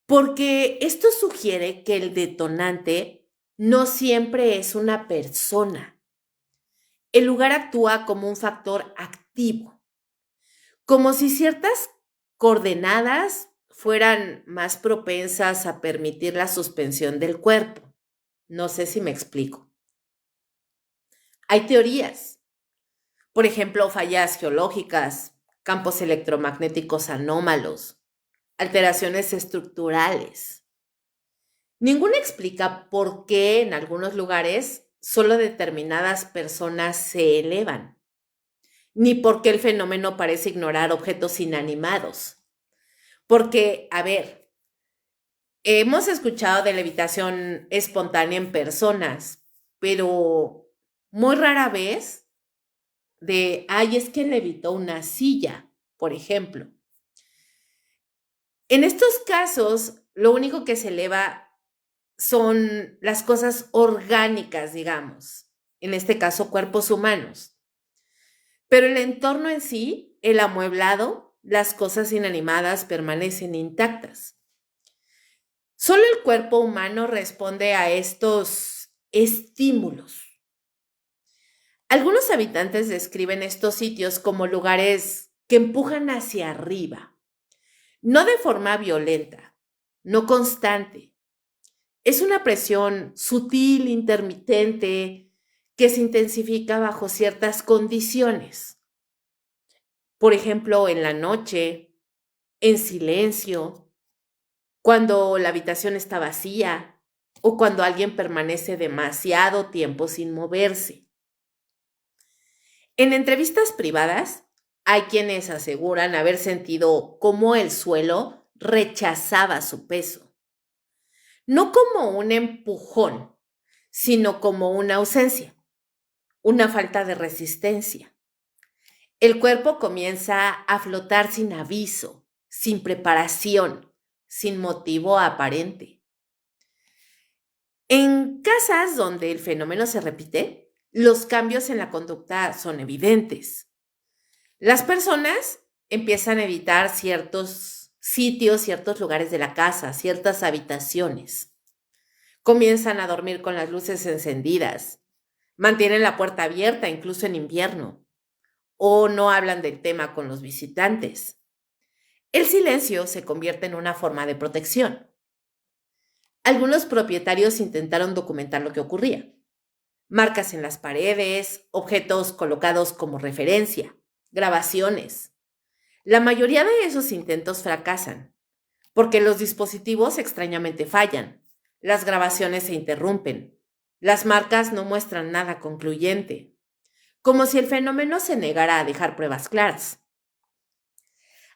porque esto sugiere que el detonante no siempre es una persona. El lugar actúa como un factor activo, como si ciertas coordenadas fueran más propensas a permitir la suspensión del cuerpo. No sé si me explico. Hay teorías, por ejemplo, fallas geológicas, campos electromagnéticos anómalos, alteraciones estructurales. Ninguna explica por qué en algunos lugares solo determinadas personas se elevan, ni por qué el fenómeno parece ignorar objetos inanimados. Porque, a ver, hemos escuchado de levitación espontánea en personas, pero muy rara vez ay, es que levitó una silla, por ejemplo. En estos casos, lo único que se eleva son las cosas orgánicas, digamos, en este caso cuerpos humanos. Pero el entorno en sí, el amueblado, las cosas inanimadas permanecen intactas. Solo el cuerpo humano responde a estos estímulos. Algunos habitantes describen estos sitios como lugares que empujan hacia arriba, no de forma violenta, no constante. Es una presión sutil, intermitente, que se intensifica bajo ciertas condiciones. Por ejemplo, en la noche, en silencio, cuando la habitación está vacía o cuando alguien permanece demasiado tiempo sin moverse. En entrevistas privadas, hay quienes aseguran haber sentido cómo el suelo rechazaba su peso, no como un empujón, sino como una ausencia, una falta de resistencia. El cuerpo comienza a flotar sin aviso, sin preparación, sin motivo aparente. En casas donde el fenómeno se repite, los cambios en la conducta son evidentes. Las personas empiezan a evitar ciertos sitios, ciertos lugares de la casa, ciertas habitaciones. Comienzan a dormir con las luces encendidas, mantienen la puerta abierta incluso en invierno, o no hablan del tema con los visitantes. El silencio se convierte en una forma de protección. Algunos propietarios intentaron documentar lo que ocurría. Marcas en las paredes, objetos colocados como referencia, grabaciones. La mayoría de esos intentos fracasan, porque los dispositivos extrañamente fallan, las grabaciones se interrumpen, las marcas no muestran nada concluyente, como si el fenómeno se negara a dejar pruebas claras.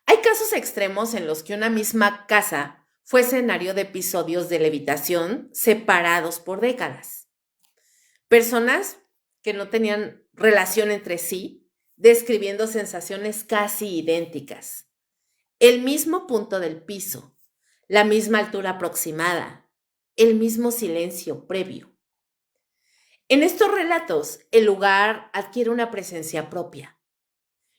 Hay casos extremos en los que una misma casa fue escenario de episodios de levitación separados por décadas. Personas que no tenían relación entre sí, describiendo sensaciones casi idénticas. El mismo punto del piso, la misma altura aproximada, el mismo silencio previo. En estos relatos, el lugar adquiere una presencia propia.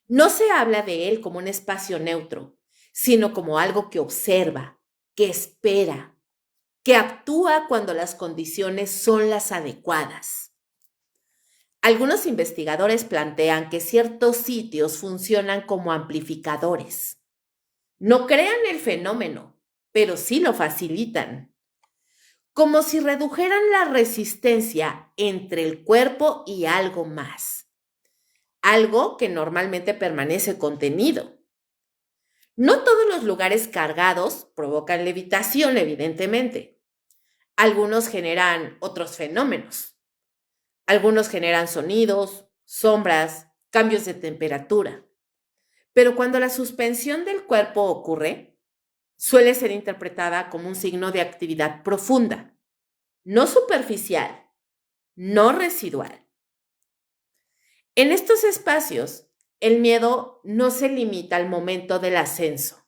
No se habla de él como un espacio neutro, sino como algo que observa, que espera, que actúa cuando las condiciones son las adecuadas. Algunos investigadores plantean que ciertos sitios funcionan como amplificadores. No crean el fenómeno, pero sí lo facilitan, como si redujeran la resistencia entre el cuerpo y algo más, algo que normalmente permanece contenido. No todos los lugares cargados provocan levitación, evidentemente. Algunos generan otros fenómenos. Algunos generan sonidos, sombras, cambios de temperatura. Pero cuando la suspensión del cuerpo ocurre, suele ser interpretada como un signo de actividad profunda, no superficial, no residual. En estos espacios, el miedo no se limita al momento del ascenso,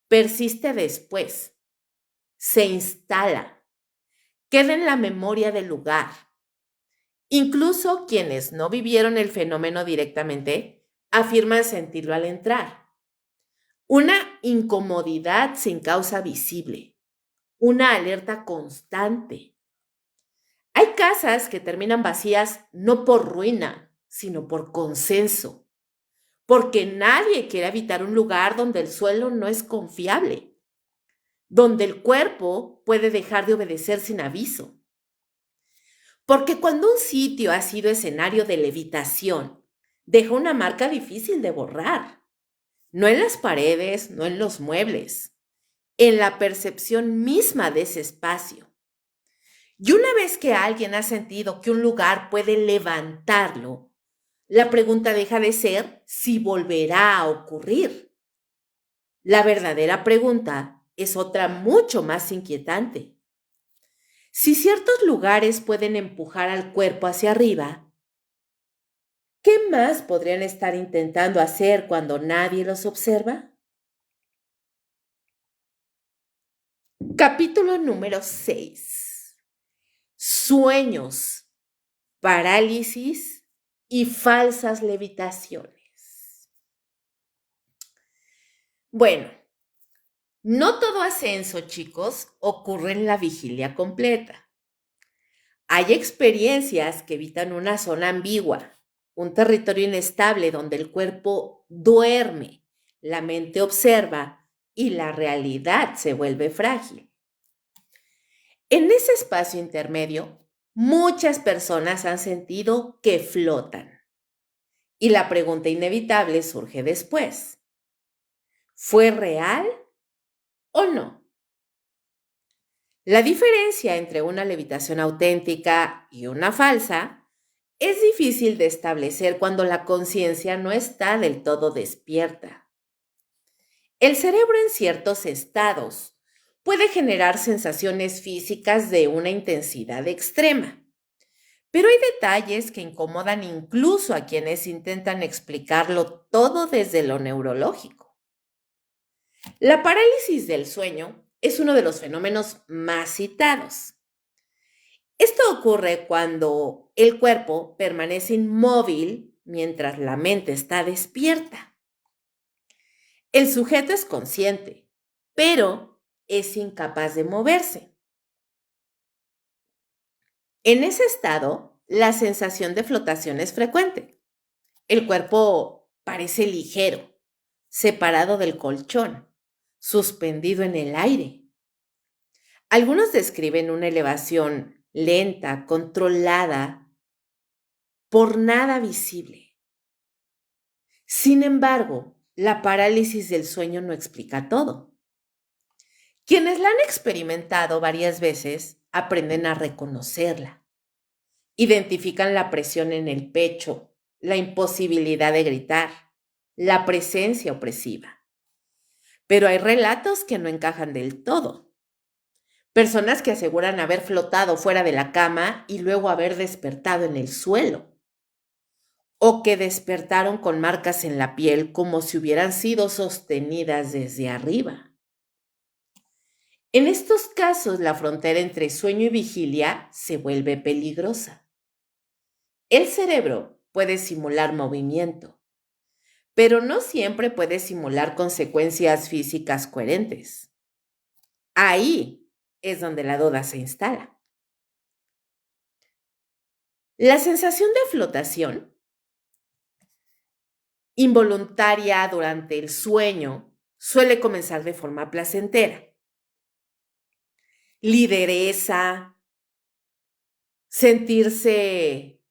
persiste después, se instala, queda en la memoria del lugar. Incluso quienes no vivieron el fenómeno directamente afirman sentirlo al entrar. Una incomodidad sin causa visible, una alerta constante. Hay casas que terminan vacías no por ruina, sino por consenso, porque nadie quiere habitar un lugar donde el suelo no es confiable, donde el cuerpo puede dejar de obedecer sin aviso. Porque cuando un sitio ha sido escenario de levitación, deja una marca difícil de borrar. No en las paredes, no en los muebles, en la percepción misma de ese espacio. Y una vez que alguien ha sentido que un lugar puede levantarlo, la pregunta deja de ser si volverá a ocurrir. La verdadera pregunta es otra mucho más inquietante. Si ciertos lugares pueden empujar al cuerpo hacia arriba, ¿qué más podrían estar intentando hacer cuando nadie los observa? Capítulo número 6. Sueños, parálisis y falsas levitaciones. Bueno, no todo ascenso, chicos, ocurre en la vigilia completa. Hay experiencias que evitan una zona ambigua, un territorio inestable donde el cuerpo duerme, la mente observa y la realidad se vuelve frágil. En ese espacio intermedio, muchas personas han sentido que flotan. Y la pregunta inevitable surge después. ¿Fue real o no? La diferencia entre una levitación auténtica y una falsa es difícil de establecer cuando la conciencia no está del todo despierta. El cerebro en ciertos estados puede generar sensaciones físicas de una intensidad extrema, pero hay detalles que incomodan incluso a quienes intentan explicarlo todo desde lo neurológico. La parálisis del sueño es uno de los fenómenos más citados. Esto ocurre cuando el cuerpo permanece inmóvil mientras la mente está despierta. El sujeto es consciente, pero es incapaz de moverse. En ese estado, la sensación de flotación es frecuente. El cuerpo parece ligero, separado del colchón, suspendido en el aire. Algunos describen una elevación lenta, controlada, por nada visible. Sin embargo, la parálisis del sueño no explica todo. Quienes la han experimentado varias veces aprenden a reconocerla. Identifican la presión en el pecho, la imposibilidad de gritar, la presencia opresiva. Pero hay relatos que no encajan del todo. Personas que aseguran haber flotado fuera de la cama y luego haber despertado en el suelo. O que despertaron con marcas en la piel como si hubieran sido sostenidas desde arriba. En estos casos, la frontera entre sueño y vigilia se vuelve peligrosa. El cerebro puede simular movimiento, pero no siempre puede simular consecuencias físicas coherentes. Ahí es donde la duda se instala. La sensación de flotación involuntaria durante el sueño suele comenzar de forma placentera. Lideresa, sentirse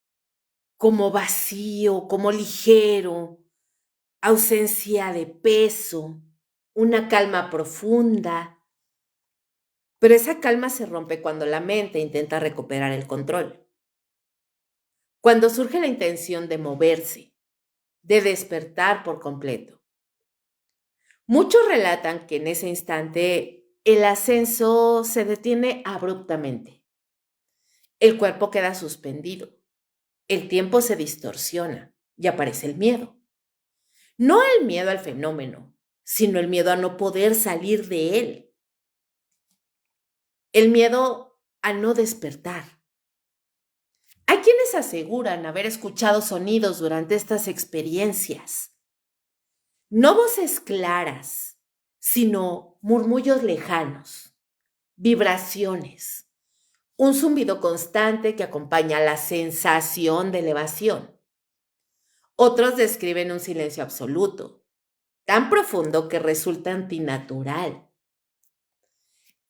como vacío, como ligero, ausencia de peso, una calma profunda. Pero esa calma se rompe cuando la mente intenta recuperar el control. Cuando surge la intención de moverse, de despertar por completo. Muchos relatan que en ese instante el ascenso se detiene abruptamente. El cuerpo queda suspendido. El tiempo se distorsiona y aparece el miedo. No el miedo al fenómeno, sino el miedo a no poder salir de él. El miedo a no despertar. Hay quienes aseguran haber escuchado sonidos durante estas experiencias. No voces claras, sino murmullos lejanos, vibraciones, un zumbido constante que acompaña la sensación de elevación. Otros describen un silencio absoluto, tan profundo que resulta antinatural.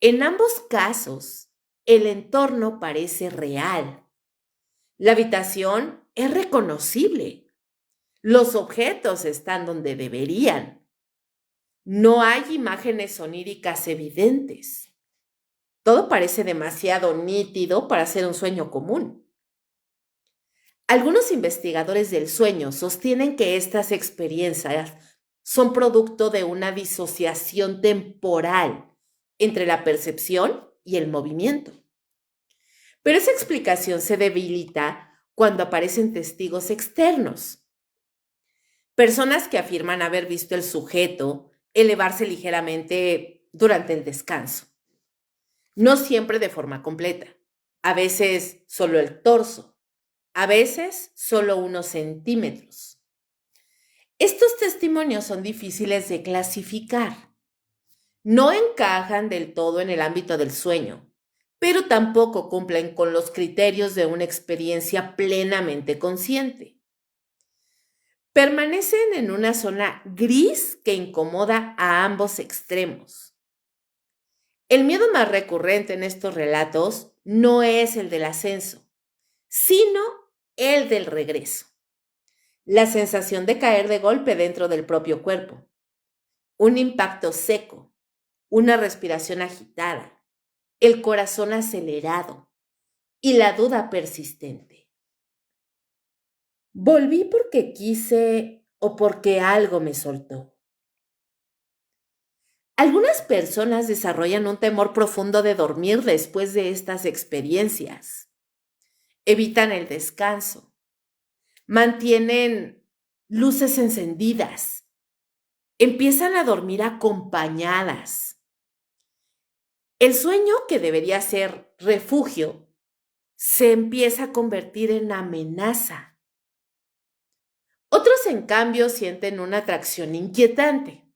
En ambos casos, el entorno parece real. La habitación es reconocible. Los objetos están donde deberían. No hay imágenes oníricas evidentes. Todo parece demasiado nítido para ser un sueño común. Algunos investigadores del sueño sostienen que estas experiencias son producto de una disociación temporal entre la percepción y el movimiento. Pero esa explicación se debilita cuando aparecen testigos externos. Personas que afirman haber visto el sujeto elevarse ligeramente durante el descanso. No siempre de forma completa. A veces solo el torso. A veces solo unos centímetros. Estos testimonios son difíciles de clasificar. No encajan del todo en el ámbito del sueño, pero tampoco cumplen con los criterios de una experiencia plenamente consciente. Permanecen en una zona gris que incomoda a ambos extremos. El miedo más recurrente en estos relatos no es el del ascenso, sino el del regreso. La sensación de caer de golpe dentro del propio cuerpo. Un impacto seco, una respiración agitada, el corazón acelerado y la duda persistente. ¿Volví porque quise o porque algo me soltó? Algunas personas desarrollan un temor profundo de dormir después de estas experiencias. Evitan el descanso. Mantienen luces encendidas. Empiezan a dormir acompañadas. El sueño, que debería ser refugio, se empieza a convertir en amenaza. Otros, en cambio, sienten una atracción inquietante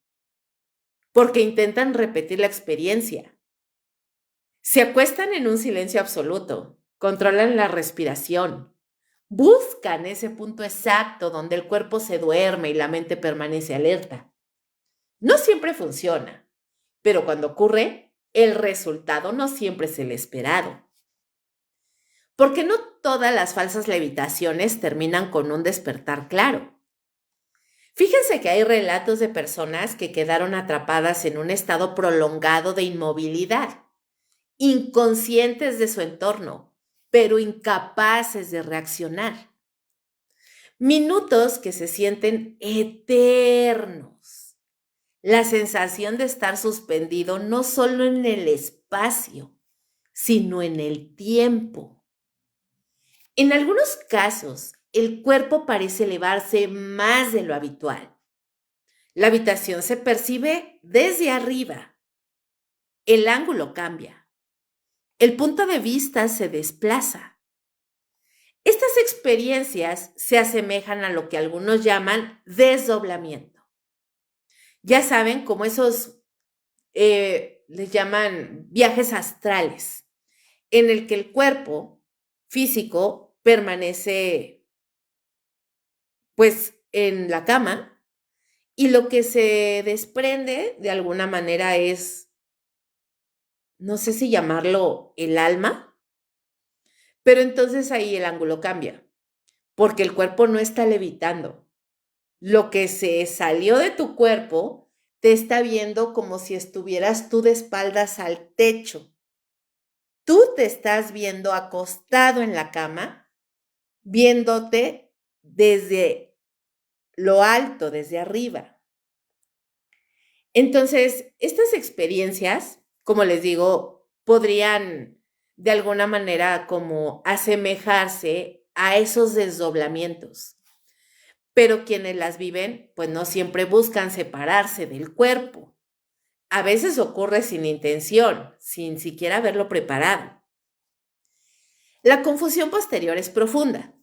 porque intentan repetir la experiencia. Se acuestan en un silencio absoluto, controlan la respiración, buscan ese punto exacto donde el cuerpo se duerme y la mente permanece alerta. No siempre funciona, pero cuando ocurre, el resultado no siempre es el esperado. Porque no todas las falsas levitaciones terminan con un despertar claro. Fíjense que hay relatos de personas que quedaron atrapadas en un estado prolongado de inmovilidad, inconscientes de su entorno, pero incapaces de reaccionar. Minutos que se sienten eternos. La sensación de estar suspendido no solo en el espacio, sino en el tiempo. En algunos casos, el cuerpo parece elevarse más de lo habitual. La habitación se percibe desde arriba. El ángulo cambia. El punto de vista se desplaza. Estas experiencias se asemejan a lo que algunos llaman desdoblamiento. Ya saben, como esos les llaman viajes astrales, en el que el cuerpo físico permanece pues en la cama y lo que se desprende de alguna manera es, no sé si llamarlo el alma, pero entonces ahí el ángulo cambia, porque el cuerpo no está levitando. Lo que se salió de tu cuerpo te está viendo como si estuvieras tú de espaldas al techo. Tú te estás viendo acostado en la cama, viéndote desde lo alto, desde arriba. Entonces, estas experiencias, como les digo, podrían de alguna manera como asemejarse a esos desdoblamientos. Pero quienes las viven, pues no siempre buscan separarse del cuerpo. A veces ocurre sin intención, sin siquiera haberlo preparado. La confusión posterior es profunda.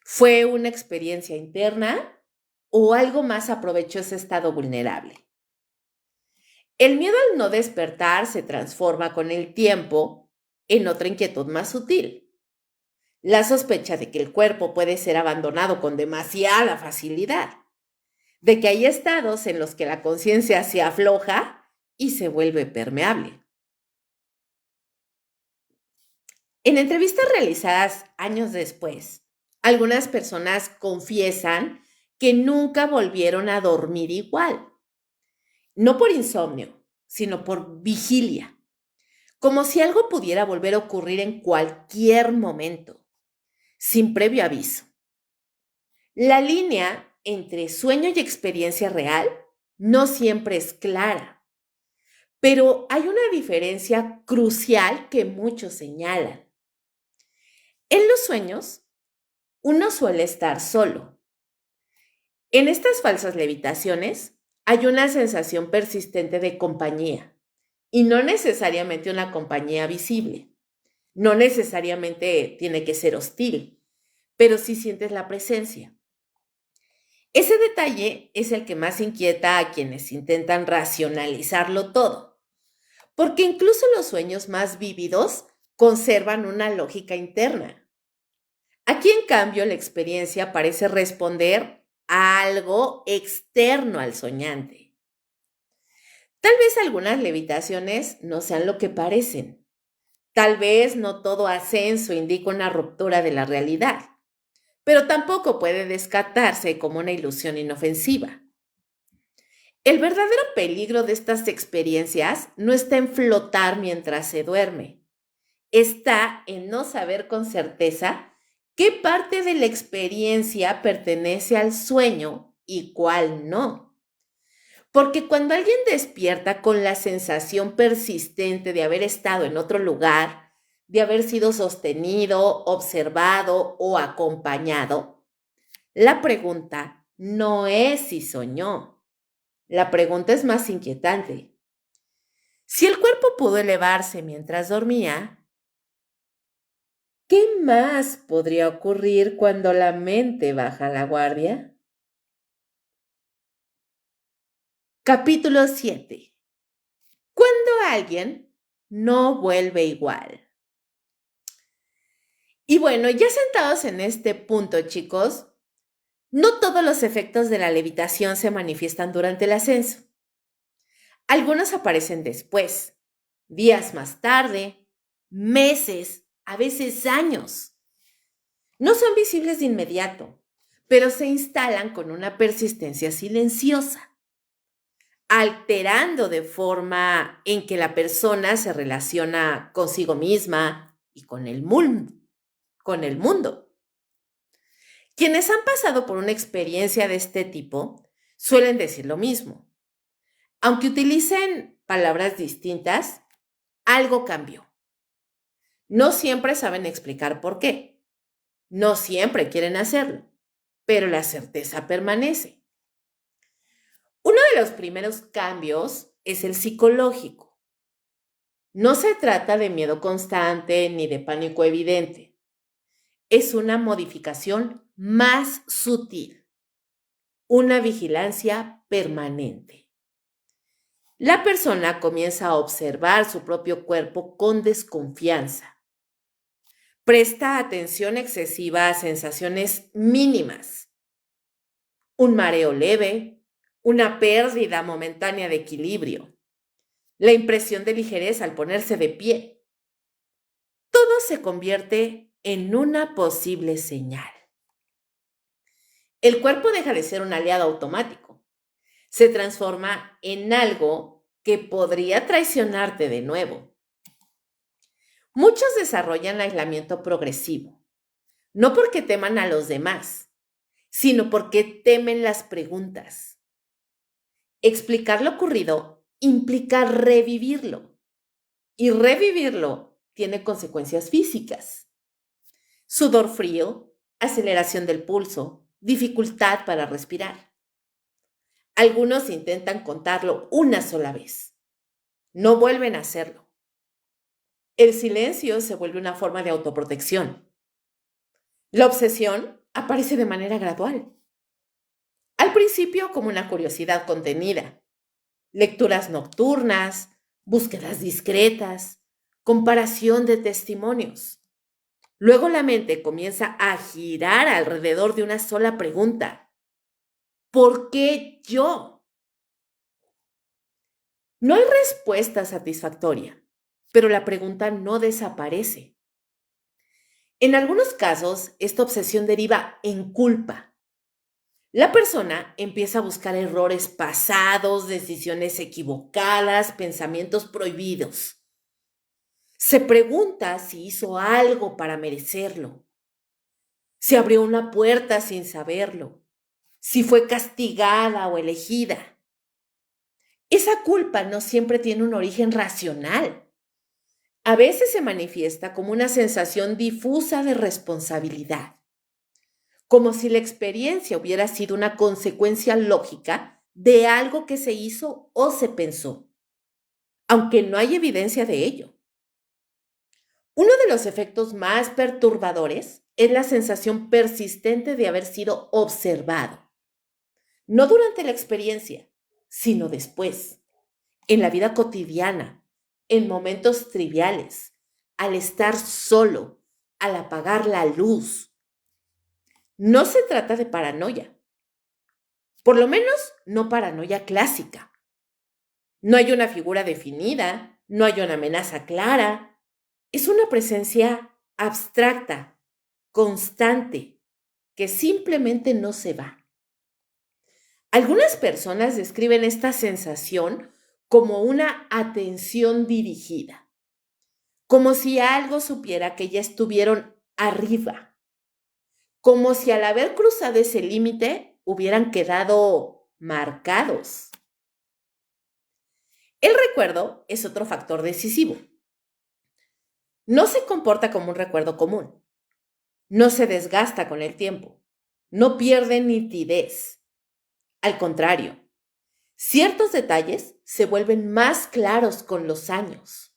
¿Fue una experiencia interna o algo más aprovechó ese estado vulnerable? El miedo al no despertar se transforma con el tiempo en otra inquietud más sutil. La sospecha de que el cuerpo puede ser abandonado con demasiada facilidad, de que hay estados en los que la conciencia se afloja y se vuelve permeable. En entrevistas realizadas años después, algunas personas confiesan que nunca volvieron a dormir igual, no por insomnio, sino por vigilia, como si algo pudiera volver a ocurrir en cualquier momento, sin previo aviso. La línea entre sueño y experiencia real no siempre es clara, pero hay una diferencia crucial que muchos señalan. En los sueños, uno suele estar solo. En estas falsas levitaciones hay una sensación persistente de compañía y no necesariamente una compañía visible. No necesariamente tiene que ser hostil, pero sí sientes la presencia. Ese detalle es el que más inquieta a quienes intentan racionalizarlo todo, porque incluso los sueños más vívidos conservan una lógica interna. Aquí, en cambio, la experiencia parece responder a algo externo al soñante. Tal vez algunas levitaciones no sean lo que parecen. Tal vez no todo ascenso indica una ruptura de la realidad, pero tampoco puede descartarse como una ilusión inofensiva. El verdadero peligro de estas experiencias no está en flotar mientras se duerme, está en no saber con certeza qué parte de la experiencia pertenece al sueño y cuál no. Porque cuando alguien despierta con la sensación persistente de haber estado en otro lugar, de haber sido sostenido, observado o acompañado, la pregunta no es si soñó. La pregunta es más inquietante. Si el cuerpo pudo elevarse mientras dormía, ¿qué más podría ocurrir cuando la mente baja la guardia? Capítulo 7. Cuando alguien no vuelve igual. Y bueno, ya sentados en este punto, chicos, no todos los efectos de la levitación se manifiestan durante el ascenso. Algunos aparecen después, días más tarde, meses, a veces años. No son visibles de inmediato, pero se instalan con una persistencia silenciosa, alterando de forma en que la persona se relaciona consigo misma y con el mundo. Quienes han pasado por una experiencia de este tipo suelen decir lo mismo. Aunque utilicen palabras distintas, algo cambió. No siempre saben explicar por qué. No siempre quieren hacerlo, pero la certeza permanece. Uno de los primeros cambios es el psicológico. No se trata de miedo constante ni de pánico evidente. es una modificación más sutil, una vigilancia permanente. La persona comienza a observar su propio cuerpo con desconfianza. Presta atención excesiva a sensaciones mínimas. Un mareo leve, una pérdida momentánea de equilibrio, la impresión de ligereza al ponerse de pie. Todo se convierte en una posible señal. El cuerpo deja de ser un aliado automático. Se transforma en algo que podría traicionarte de nuevo. Muchos desarrollan aislamiento progresivo, no porque teman a los demás, sino porque temen las preguntas. Explicar lo ocurrido implica revivirlo, y revivirlo tiene consecuencias físicas. Sudor frío, aceleración del pulso, dificultad para respirar. Algunos intentan contarlo una sola vez. No vuelven a hacerlo. El silencio se vuelve una forma de autoprotección. La obsesión aparece de manera gradual. Al principio como una curiosidad contenida. Lecturas nocturnas, búsquedas discretas, comparación de testimonios. Luego la mente comienza a girar alrededor de una sola pregunta. ¿Por qué yo? No hay respuesta satisfactoria, pero la pregunta no desaparece. En algunos casos, esta obsesión deriva en culpa. La persona empieza a buscar errores pasados, decisiones equivocadas, pensamientos prohibidos. Se pregunta si hizo algo para merecerlo, si abrió una puerta sin saberlo, si fue castigada o elegida. Esa culpa no siempre tiene un origen racional. A veces se manifiesta como una sensación difusa de responsabilidad, como si la experiencia hubiera sido una consecuencia lógica de algo que se hizo o se pensó, aunque no hay evidencia de ello. Uno de los efectos más perturbadores es la sensación persistente de haber sido observado, no durante la experiencia, sino después, en la vida cotidiana, en momentos triviales, al estar solo, al apagar la luz. No se trata de paranoia, por lo menos no paranoia clásica. No hay una figura definida, no hay una amenaza clara. Es una presencia abstracta, constante, que simplemente no se va. Algunas personas describen esta sensación como una atención dirigida, como si algo supiera que ya estuvieron arriba, como si al haber cruzado ese límite hubieran quedado marcados. El recuerdo es otro factor decisivo. No se comporta como un recuerdo común. No se desgasta con el tiempo. No pierde nitidez. Al contrario, ciertos detalles se vuelven más claros con los años.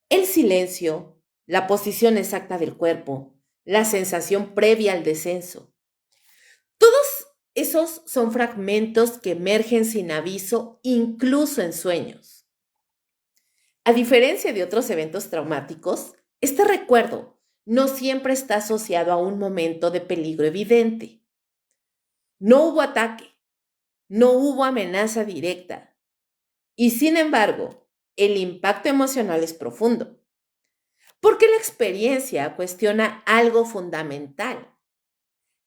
El silencio, la posición exacta del cuerpo, la sensación previa al descenso. Todos esos son fragmentos que emergen sin aviso, incluso en sueños. A diferencia de otros eventos traumáticos, este recuerdo no siempre está asociado a un momento de peligro evidente. No hubo ataque, no hubo amenaza directa. Y sin embargo, el impacto emocional es profundo, porque la experiencia cuestiona algo fundamental,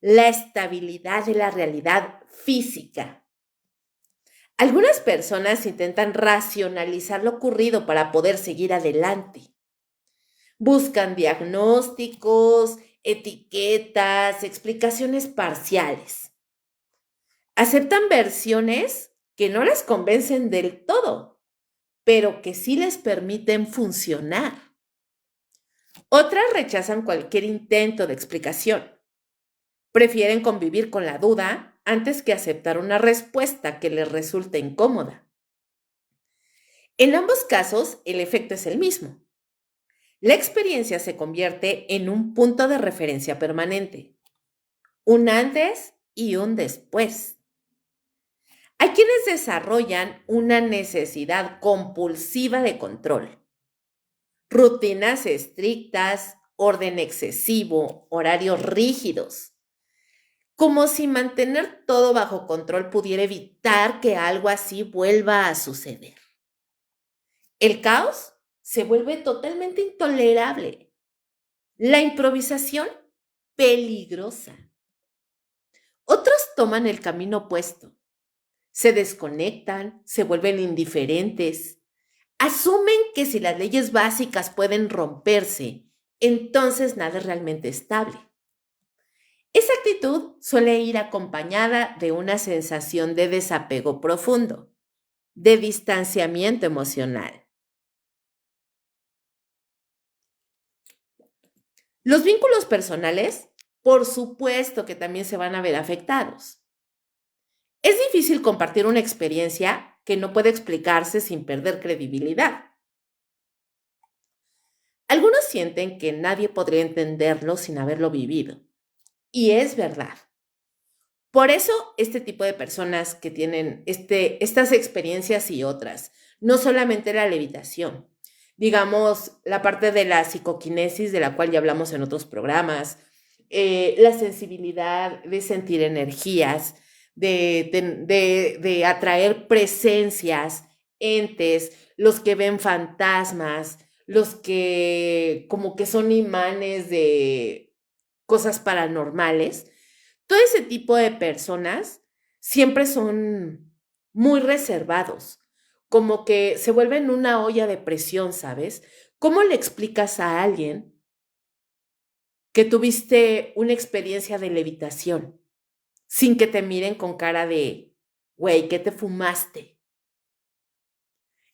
la estabilidad de la realidad física. Algunas personas intentan racionalizar lo ocurrido para poder seguir adelante. Buscan diagnósticos, etiquetas, explicaciones parciales. Aceptan versiones que no les convencen del todo, pero que sí les permiten funcionar. Otras rechazan cualquier intento de explicación. Prefieren convivir con la duda antes que aceptar una respuesta que les resulte incómoda. En ambos casos, el efecto es el mismo. La experiencia se convierte en un punto de referencia permanente, un antes y un después. Hay quienes desarrollan una necesidad compulsiva de control, rutinas estrictas, orden excesivo, horarios rígidos, como si mantener todo bajo control pudiera evitar que algo así vuelva a suceder. El caos se vuelve totalmente intolerable. La improvisación, peligrosa. Otros toman el camino opuesto. Se desconectan, se vuelven indiferentes. Asumen que si las leyes básicas pueden romperse, entonces nada es realmente estable. Esa actitud suele ir acompañada de una sensación de desapego profundo, de distanciamiento emocional. Los vínculos personales, por supuesto que también se van a ver afectados. Es difícil compartir una experiencia que no puede explicarse sin perder credibilidad. Algunos sienten que nadie podría entenderlo sin haberlo vivido. Y es verdad. Por eso, este tipo de personas que tienen estas experiencias y otras, no solamente la levitación, digamos, la parte de la psicoquinesis, de la cual ya hablamos en otros programas, la sensibilidad de sentir energías, de atraer presencias, entes, los que ven fantasmas, los que como que son imanes de cosas paranormales. Todo ese tipo de personas siempre son muy reservados, como que se vuelven una olla de presión, ¿sabes? ¿Cómo le explicas a alguien que tuviste una experiencia de levitación sin que te miren con cara de, güey, ¿qué te fumaste?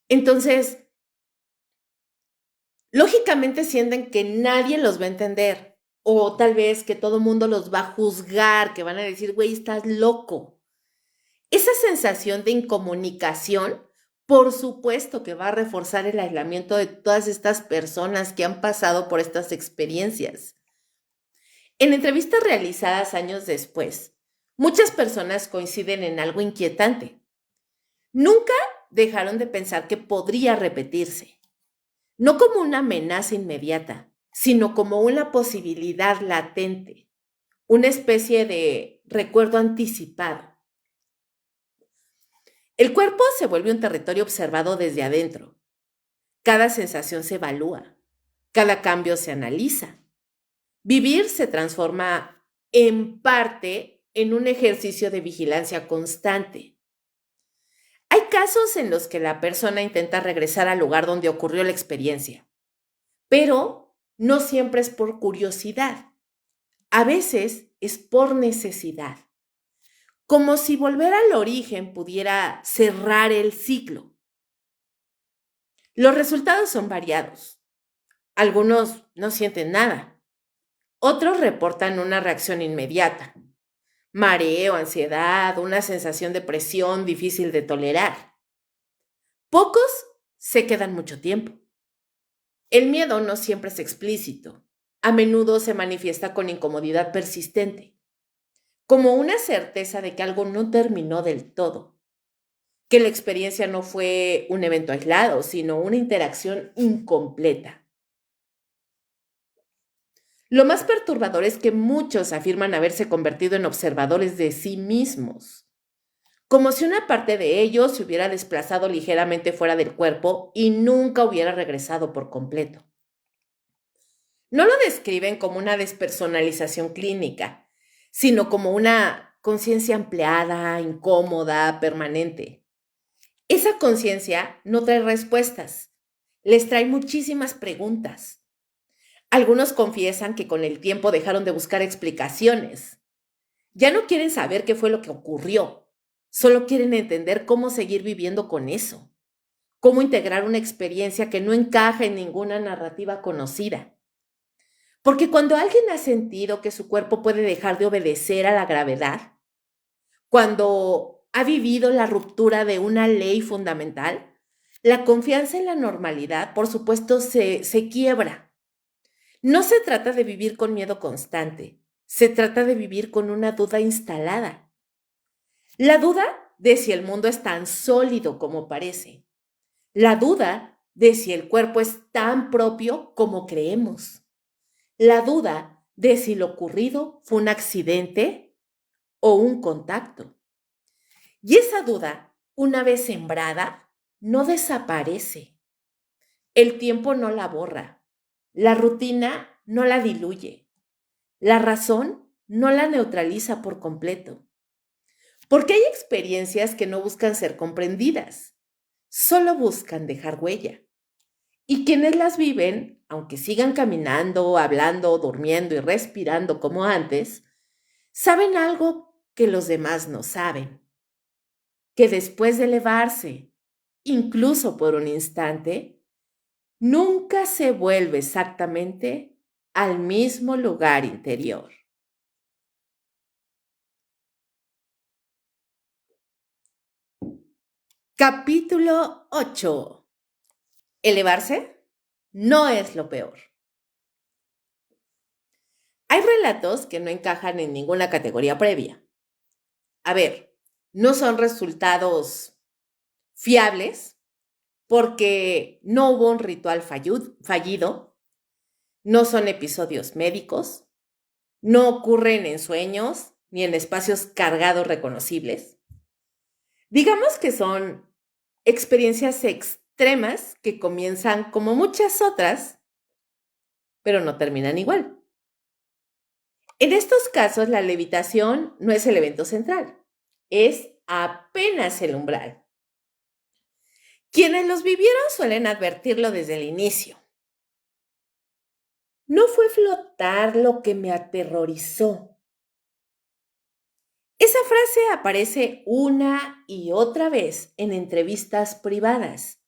Entonces, lógicamente sienten que nadie los va a entender o tal vez que todo el mundo los va a juzgar, que van a decir, güey, estás loco. Esa sensación de incomunicación, por supuesto que va a reforzar el aislamiento de todas estas personas que han pasado por estas experiencias. En entrevistas realizadas años después, muchas personas coinciden en algo inquietante. Nunca dejaron de pensar que podría repetirse, no como una amenaza inmediata, sino como una posibilidad latente, una especie de recuerdo anticipado. El cuerpo se vuelve un territorio observado desde adentro. Cada sensación se evalúa, cada cambio se analiza. Vivir se transforma en parte en un ejercicio de vigilancia constante. Hay casos en los que la persona intenta regresar al lugar donde ocurrió la experiencia, pero no siempre es por curiosidad. A veces es por necesidad, como si volver al origen pudiera cerrar el ciclo. Los resultados son variados. Algunos no sienten nada. Otros reportan una reacción inmediata. Mareo, ansiedad, una sensación de presión difícil de tolerar. Pocos se quedan mucho tiempo. El miedo no siempre es explícito. A menudo se manifiesta con incomodidad persistente, como una certeza de que algo no terminó del todo, que la experiencia no fue un evento aislado, sino una interacción incompleta. Lo más perturbador es que muchos afirman haberse convertido en observadores de sí mismos, como si una parte de ellos se hubiera desplazado ligeramente fuera del cuerpo y nunca hubiera regresado por completo. No lo describen como una despersonalización clínica, sino como una conciencia ampliada, incómoda, permanente. Esa conciencia no trae respuestas, les trae muchísimas preguntas. Algunos confiesan que con el tiempo dejaron de buscar explicaciones. Ya no quieren saber qué fue lo que ocurrió, solo quieren entender cómo seguir viviendo con eso, cómo integrar una experiencia que no encaja en ninguna narrativa conocida. Porque cuando alguien ha sentido que su cuerpo puede dejar de obedecer a la gravedad, cuando ha vivido la ruptura de una ley fundamental, la confianza en la normalidad, por supuesto, se quiebra. No se trata de vivir con miedo constante, se trata de vivir con una duda instalada. La duda de si el mundo es tan sólido como parece. La duda de si el cuerpo es tan propio como creemos. La duda de si lo ocurrido fue un accidente o un contacto. Y esa duda, una vez sembrada, no desaparece. El tiempo no la borra. La rutina no la diluye. La razón no la neutraliza por completo. Porque hay experiencias que no buscan ser comprendidas, solo buscan dejar huella. Y quienes las viven, aunque sigan caminando, hablando, durmiendo y respirando como antes, saben algo que los demás no saben. Que después de elevarse, incluso por un instante, nunca se vuelve exactamente al mismo lugar interior. Capítulo 8. Elevarse no es lo peor. Hay relatos que no encajan en ninguna categoría previa. A ver, no son resultados fiables porque no hubo un ritual fallido, no son episodios médicos, no ocurren en sueños ni en espacios cargados reconocibles. Digamos que son experiencias extremas que comienzan como muchas otras, pero no terminan igual. En estos casos, la levitación no es el evento central, es apenas el umbral. Quienes los vivieron suelen advertirlo desde el inicio. No fue flotar lo que me aterrorizó. Esa frase aparece una y otra vez en entrevistas privadas,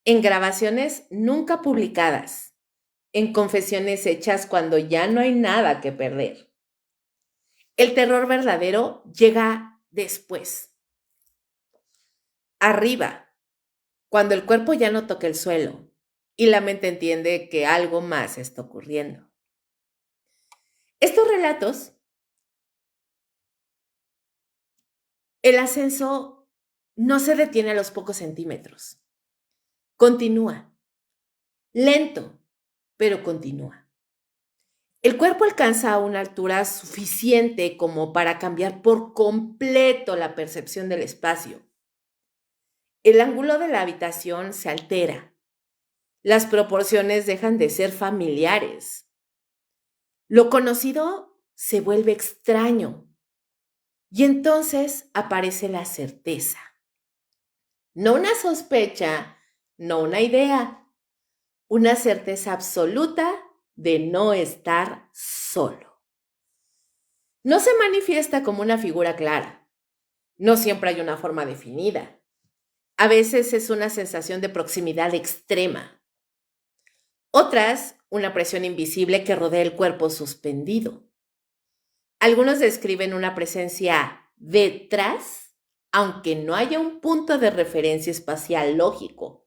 en grabaciones nunca publicadas, en confesiones hechas cuando ya no hay nada que perder. El terror verdadero llega después, arriba, cuando el cuerpo ya no toca el suelo y la mente entiende que algo más está ocurriendo. Estos relatos, el ascenso no se detiene a los pocos centímetros. Continúa. Lento, pero continúa. El cuerpo alcanza una altura suficiente como para cambiar por completo la percepción del espacio. El ángulo de la habitación se altera. Las proporciones dejan de ser familiares. Lo conocido se vuelve extraño. Y entonces aparece la certeza. No una sospecha, no una idea, una certeza absoluta de no estar solo. No se manifiesta como una figura clara. No siempre hay una forma definida. A veces es una sensación de proximidad extrema. Otras, una presión invisible que rodea el cuerpo suspendido. Algunos describen una presencia detrás, aunque no haya un punto de referencia espacial lógico.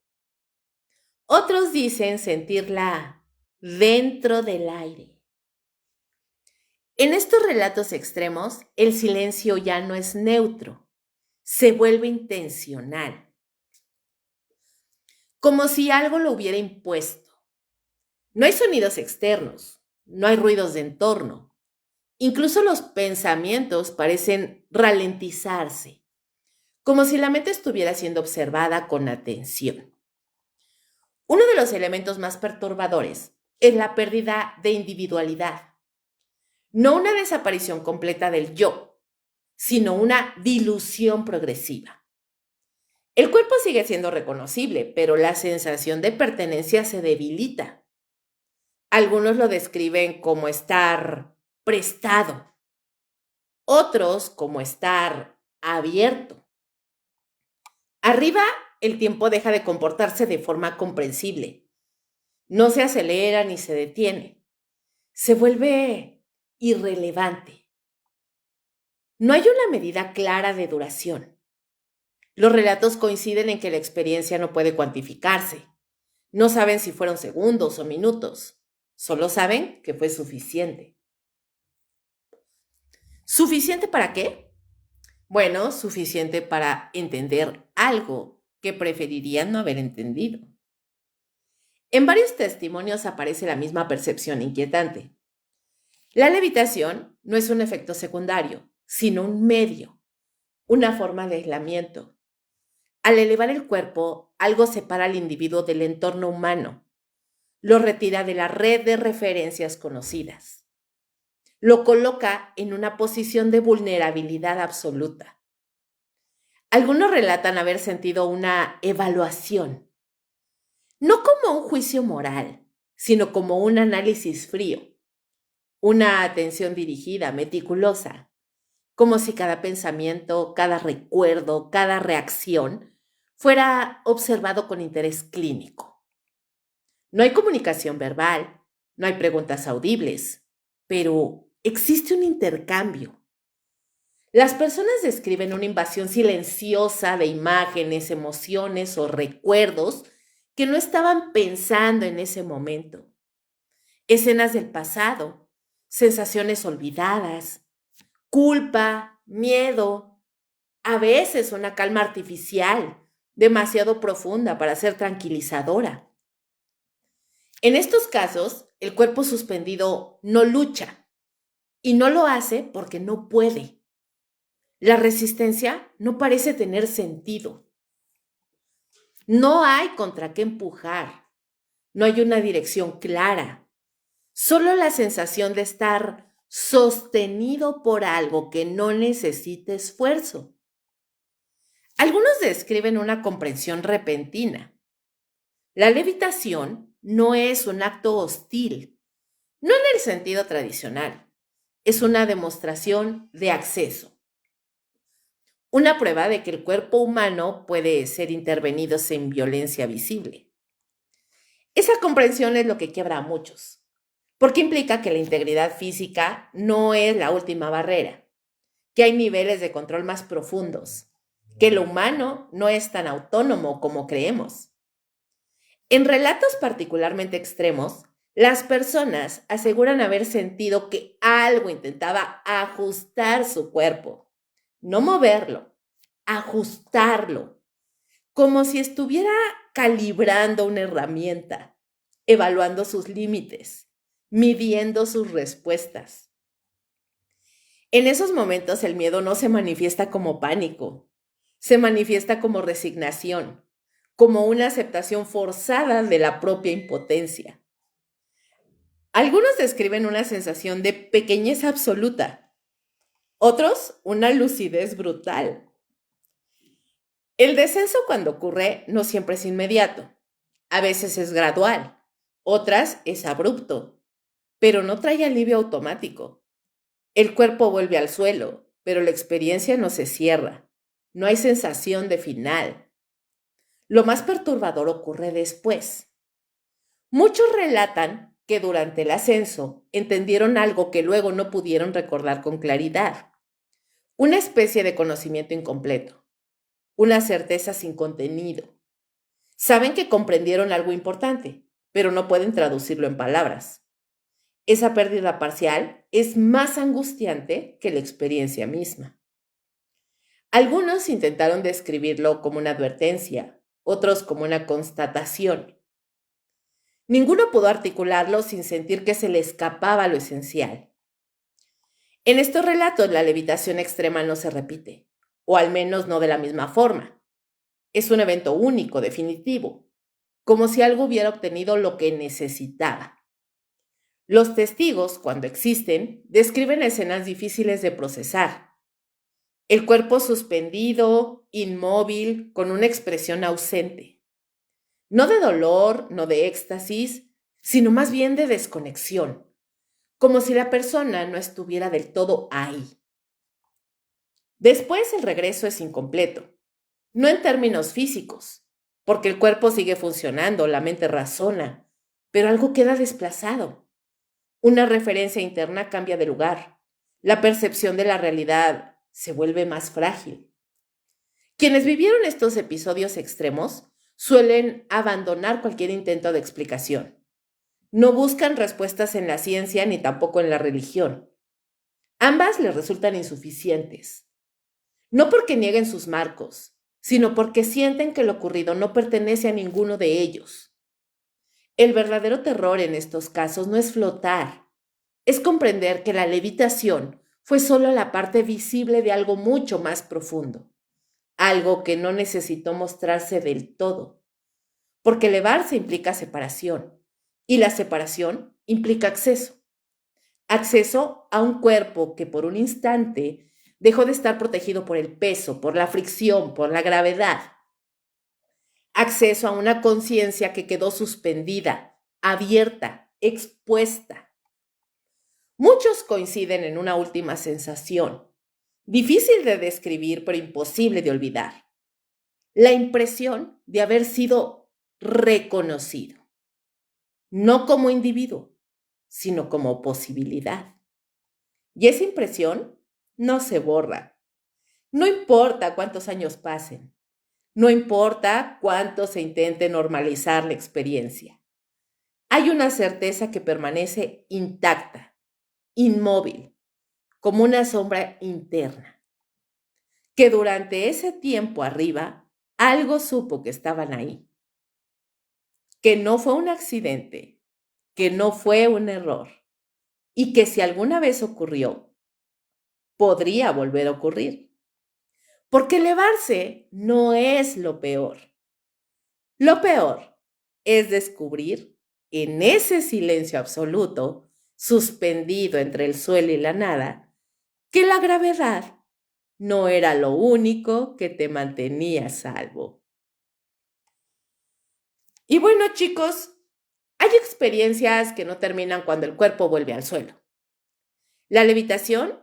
Otros dicen sentirla dentro del aire. En estos relatos extremos, el silencio ya no es neutro, se vuelve intencional, como si algo lo hubiera impuesto. No hay sonidos externos, no hay ruidos de entorno. Incluso los pensamientos parecen ralentizarse, como si la mente estuviera siendo observada con atención. Uno de los elementos más perturbadores es la pérdida de individualidad. No una desaparición completa del yo, sino una dilución progresiva. El cuerpo sigue siendo reconocible, pero la sensación de pertenencia se debilita. Algunos lo describen como estar prestado, otros como estar abierto. Arriba, el tiempo deja de comportarse de forma comprensible. No se acelera ni se detiene. Se vuelve irrelevante. No hay una medida clara de duración. Los relatos coinciden en que la experiencia no puede cuantificarse. No saben si fueron segundos o minutos. Solo saben que fue suficiente. ¿Suficiente para qué? Bueno, suficiente para entender algo que preferirían no haber entendido. En varios testimonios aparece la misma percepción inquietante. La levitación no es un efecto secundario, sino un medio, una forma de aislamiento. Al elevar el cuerpo, algo separa al individuo del entorno humano, lo retira de la red de referencias conocidas, lo coloca en una posición de vulnerabilidad absoluta. Algunos relatan haber sentido una evaluación, no como un juicio moral, sino como un análisis frío, una atención dirigida, meticulosa, como si cada pensamiento, cada recuerdo, cada reacción fuera observado con interés clínico. No hay comunicación verbal, no hay preguntas audibles, pero existe un intercambio. Las personas describen una invasión silenciosa de imágenes, emociones o recuerdos que no estaban pensando en ese momento. Escenas del pasado, sensaciones olvidadas, culpa, miedo, a veces una calma artificial, demasiado profunda para ser tranquilizadora. En estos casos, el cuerpo suspendido no lucha y no lo hace porque no puede. La resistencia no parece tener sentido. No hay contra qué empujar. No hay una dirección clara. Solo la sensación de estar sostenido por algo que no necesita esfuerzo. Algunos describen una comprensión repentina. La levitación no es un acto hostil, no en el sentido tradicional. Es una demostración de acceso. Una prueba de que el cuerpo humano puede ser intervenido sin violencia visible. Esa comprensión es lo que quiebra a muchos, porque implica que la integridad física no es la última barrera, que hay niveles de control más profundos, que lo humano no es tan autónomo como creemos. En relatos particularmente extremos, las personas aseguran haber sentido que algo intentaba ajustar su cuerpo, no moverlo, ajustarlo, como si estuviera calibrando una herramienta, evaluando sus límites, midiendo sus respuestas. En esos momentos el miedo no se manifiesta como pánico, se manifiesta como resignación, como una aceptación forzada de la propia impotencia. Algunos describen una sensación de pequeñez absoluta, otros una lucidez brutal. El descenso cuando ocurre no siempre es inmediato, a veces es gradual, otras es abrupto, pero no trae alivio automático. El cuerpo vuelve al suelo, pero la experiencia no se cierra, no hay sensación de final. Lo más perturbador ocurre después. Muchos relatan que durante el ascenso entendieron algo que luego no pudieron recordar con claridad, una especie de conocimiento incompleto, una certeza sin contenido. Saben que comprendieron algo importante, pero no pueden traducirlo en palabras. Esa pérdida parcial es más angustiante que la experiencia misma. Algunos intentaron describirlo como una advertencia, otros como una constatación. Ninguno pudo articularlo sin sentir que se le escapaba lo esencial. En estos relatos la levitación extrema no se repite, o al menos no de la misma forma. Es un evento único, definitivo, como si algo hubiera obtenido lo que necesitaba. Los testigos, cuando existen, describen escenas difíciles de procesar. El cuerpo suspendido, inmóvil, con una expresión ausente. No de dolor, no de éxtasis, sino más bien de desconexión, como si la persona no estuviera del todo ahí. Después el regreso es incompleto, no en términos físicos, porque el cuerpo sigue funcionando, la mente razona, pero algo queda desplazado. Una referencia interna cambia de lugar. La percepción de la realidad se vuelve más frágil. Quienes vivieron estos episodios extremos suelen abandonar cualquier intento de explicación. No buscan respuestas en la ciencia ni tampoco en la religión. Ambas les resultan insuficientes. No porque nieguen sus marcos, sino porque sienten que lo ocurrido no pertenece a ninguno de ellos. El verdadero terror en estos casos no es flotar, es comprender que la levitación fue solo la parte visible de algo mucho más profundo, algo que no necesitó mostrarse del todo, porque elevarse implica separación y la separación implica acceso, acceso a un cuerpo que por un instante dejó de estar protegido por el peso, por la fricción, por la gravedad, acceso a una conciencia que quedó suspendida, abierta, expuesta. Muchos coinciden en una última sensación, difícil de describir pero imposible de olvidar, la impresión de haber sido reconocido, no como individuo, sino como posibilidad. Y esa impresión no se borra. No importa cuántos años pasen, no importa cuánto se intente normalizar la experiencia. Hay una certeza que permanece intacta, inmóvil, como una sombra interna, que durante ese tiempo arriba algo supo que estaban ahí, que no fue un accidente, que no fue un error y que si alguna vez ocurrió, podría volver a ocurrir. Porque elevarse no es lo peor. Lo peor es descubrir en ese silencio absoluto, suspendido entre el suelo y la nada, que la gravedad no era lo único que te mantenía a salvo. Y bueno, chicos, hay experiencias que no terminan cuando el cuerpo vuelve al suelo. La levitación,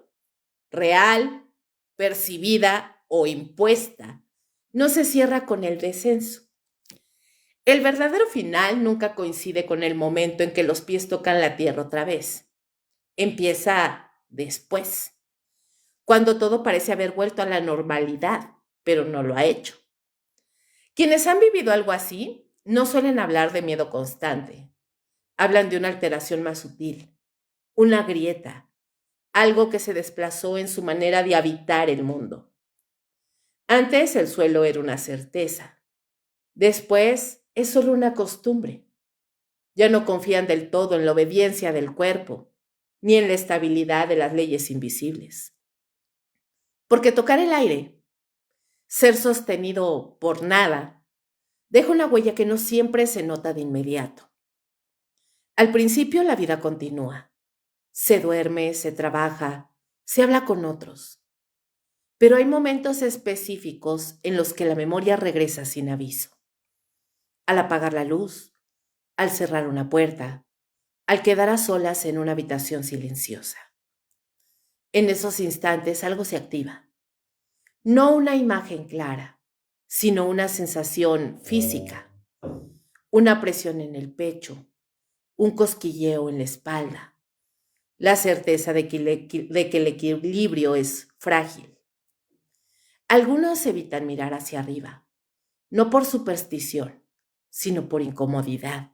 real, percibida o impuesta, no se cierra con el descenso. El verdadero final nunca coincide con el momento en que los pies tocan la tierra otra vez. Empieza después, cuando todo parece haber vuelto a la normalidad, pero no lo ha hecho. Quienes han vivido algo así no suelen hablar de miedo constante. Hablan de una alteración más sutil, una grieta, algo que se desplazó en su manera de habitar el mundo. Antes el suelo era una certeza. Después es solo una costumbre. Ya no confían del todo en la obediencia del cuerpo, ni en la estabilidad de las leyes invisibles. Porque tocar el aire, ser sostenido por nada, deja una huella que no siempre se nota de inmediato. Al principio la vida continúa. Se duerme, se trabaja, se habla con otros. Pero hay momentos específicos en los que la memoria regresa sin aviso. Al apagar la luz, al cerrar una puerta, al quedar a solas en una habitación silenciosa. En esos instantes algo se activa. No una imagen clara, sino una sensación física, una presión en el pecho, un cosquilleo en la espalda, la certeza de que el equilibrio es frágil. Algunos evitan mirar hacia arriba, no por superstición, sino por incomodidad.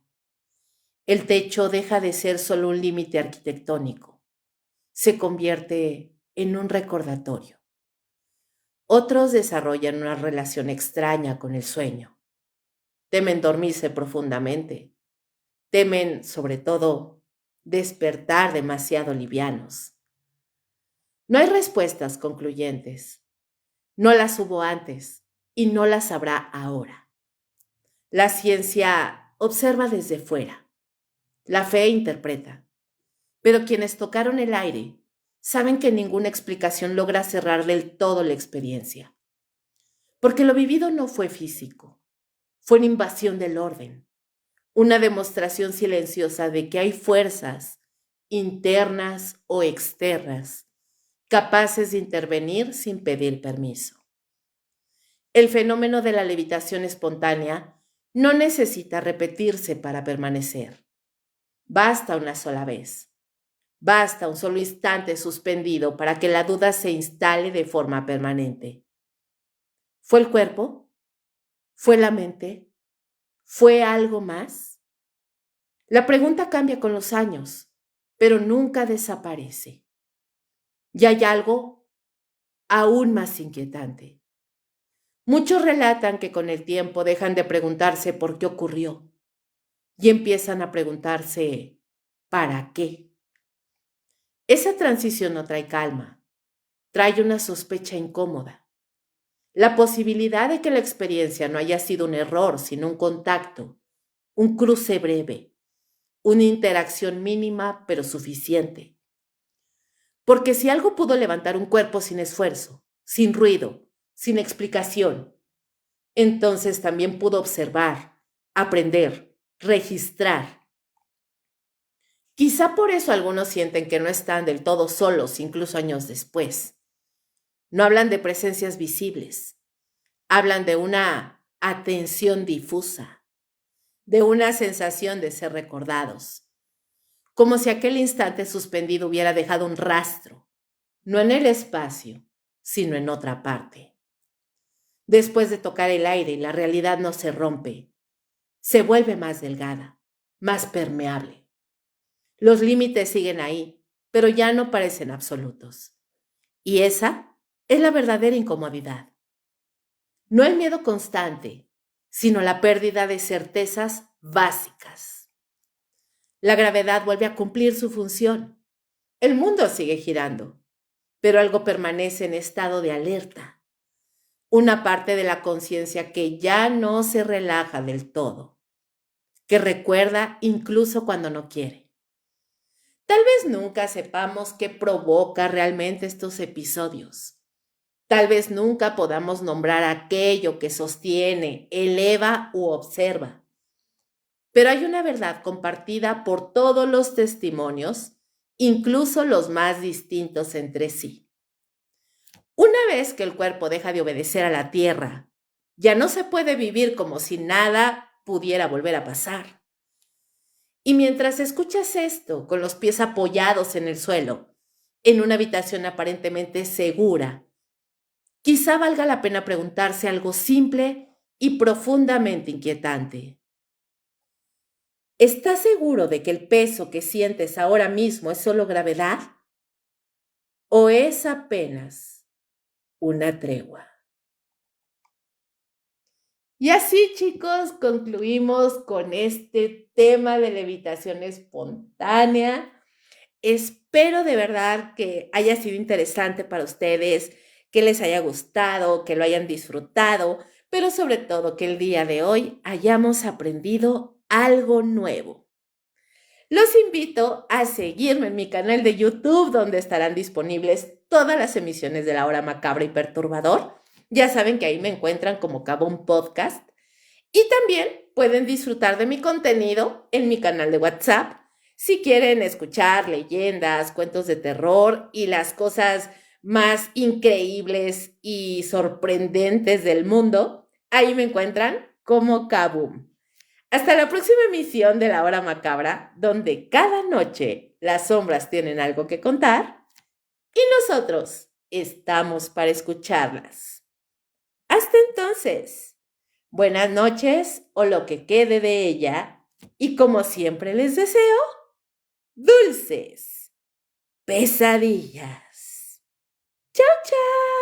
El techo deja de ser solo un límite arquitectónico, se convierte en un recordatorio. Otros desarrollan una relación extraña con el sueño. Temen dormirse profundamente. Temen, sobre todo, despertar demasiado livianos. No hay respuestas concluyentes. No las hubo antes y no las habrá ahora. La ciencia observa desde fuera. La fe interpreta. Pero quienes tocaron el aire saben que ninguna explicación logra cerrar del todo la experiencia. Porque lo vivido no fue físico, fue una invasión del orden, una demostración silenciosa de que hay fuerzas internas o externas capaces de intervenir sin pedir permiso. El fenómeno de la levitación espontánea no necesita repetirse para permanecer. Basta una sola vez. Basta un solo instante suspendido para que la duda se instale de forma permanente. ¿Fue el cuerpo? ¿Fue la mente? ¿Fue algo más? La pregunta cambia con los años, pero nunca desaparece. Y hay algo aún más inquietante. Muchos relatan que con el tiempo dejan de preguntarse por qué ocurrió y empiezan a preguntarse ¿para qué? Esa transición no trae calma, trae una sospecha incómoda. La posibilidad de que la experiencia no haya sido un error, sino un contacto, un cruce breve, una interacción mínima pero suficiente. Porque si algo pudo levantar un cuerpo sin esfuerzo, sin ruido, sin explicación, entonces también pudo observar, aprender, registrar. Quizá por eso algunos sienten que no están del todo solos incluso años después. No hablan de presencias visibles, hablan de una atención difusa, de una sensación de ser recordados, como si aquel instante suspendido hubiera dejado un rastro, no en el espacio, sino en otra parte. Después de tocar el aire, la realidad no se rompe, se vuelve más delgada, más permeable. Los límites siguen ahí, pero ya no parecen absolutos. Y esa es la verdadera incomodidad. No el miedo constante, sino la pérdida de certezas básicas. La gravedad vuelve a cumplir su función. El mundo sigue girando, pero algo permanece en estado de alerta. Una parte de la conciencia que ya no se relaja del todo, que recuerda incluso cuando no quiere. Tal vez nunca sepamos qué provoca realmente estos episodios. Tal vez nunca podamos nombrar aquello que sostiene, eleva u observa. Pero hay una verdad compartida por todos los testimonios, incluso los más distintos entre sí. Una vez que el cuerpo deja de obedecer a la tierra, ya no se puede vivir como si nada pudiera volver a pasar. Y mientras escuchas esto, con los pies apoyados en el suelo, en una habitación aparentemente segura, quizá valga la pena preguntarse algo simple y profundamente inquietante. ¿Estás seguro de que el peso que sientes ahora mismo es solo gravedad? ¿O es apenas una tregua? Y así, chicos, concluimos con este tema de levitación espontánea. Espero de verdad que haya sido interesante para ustedes, que les haya gustado, que lo hayan disfrutado, pero sobre todo que el día de hoy hayamos aprendido algo nuevo. Los invito a seguirme en mi canal de YouTube, donde estarán disponibles todas las emisiones de La Hora Macabra y Perturbador. Ya saben que ahí me encuentran como Cabón Podcast. Y también pueden disfrutar de mi contenido en mi canal de WhatsApp. Si quieren escuchar leyendas, cuentos de terror y las cosas más increíbles y sorprendentes del mundo, ahí me encuentran como Kaboom. Hasta la próxima emisión de La Hora Macabra, donde cada noche las sombras tienen algo que contar y nosotros estamos para escucharlas. Hasta entonces, buenas noches o lo que quede de ella y como siempre les deseo, dulces pesadillas. ¡Chao, chao!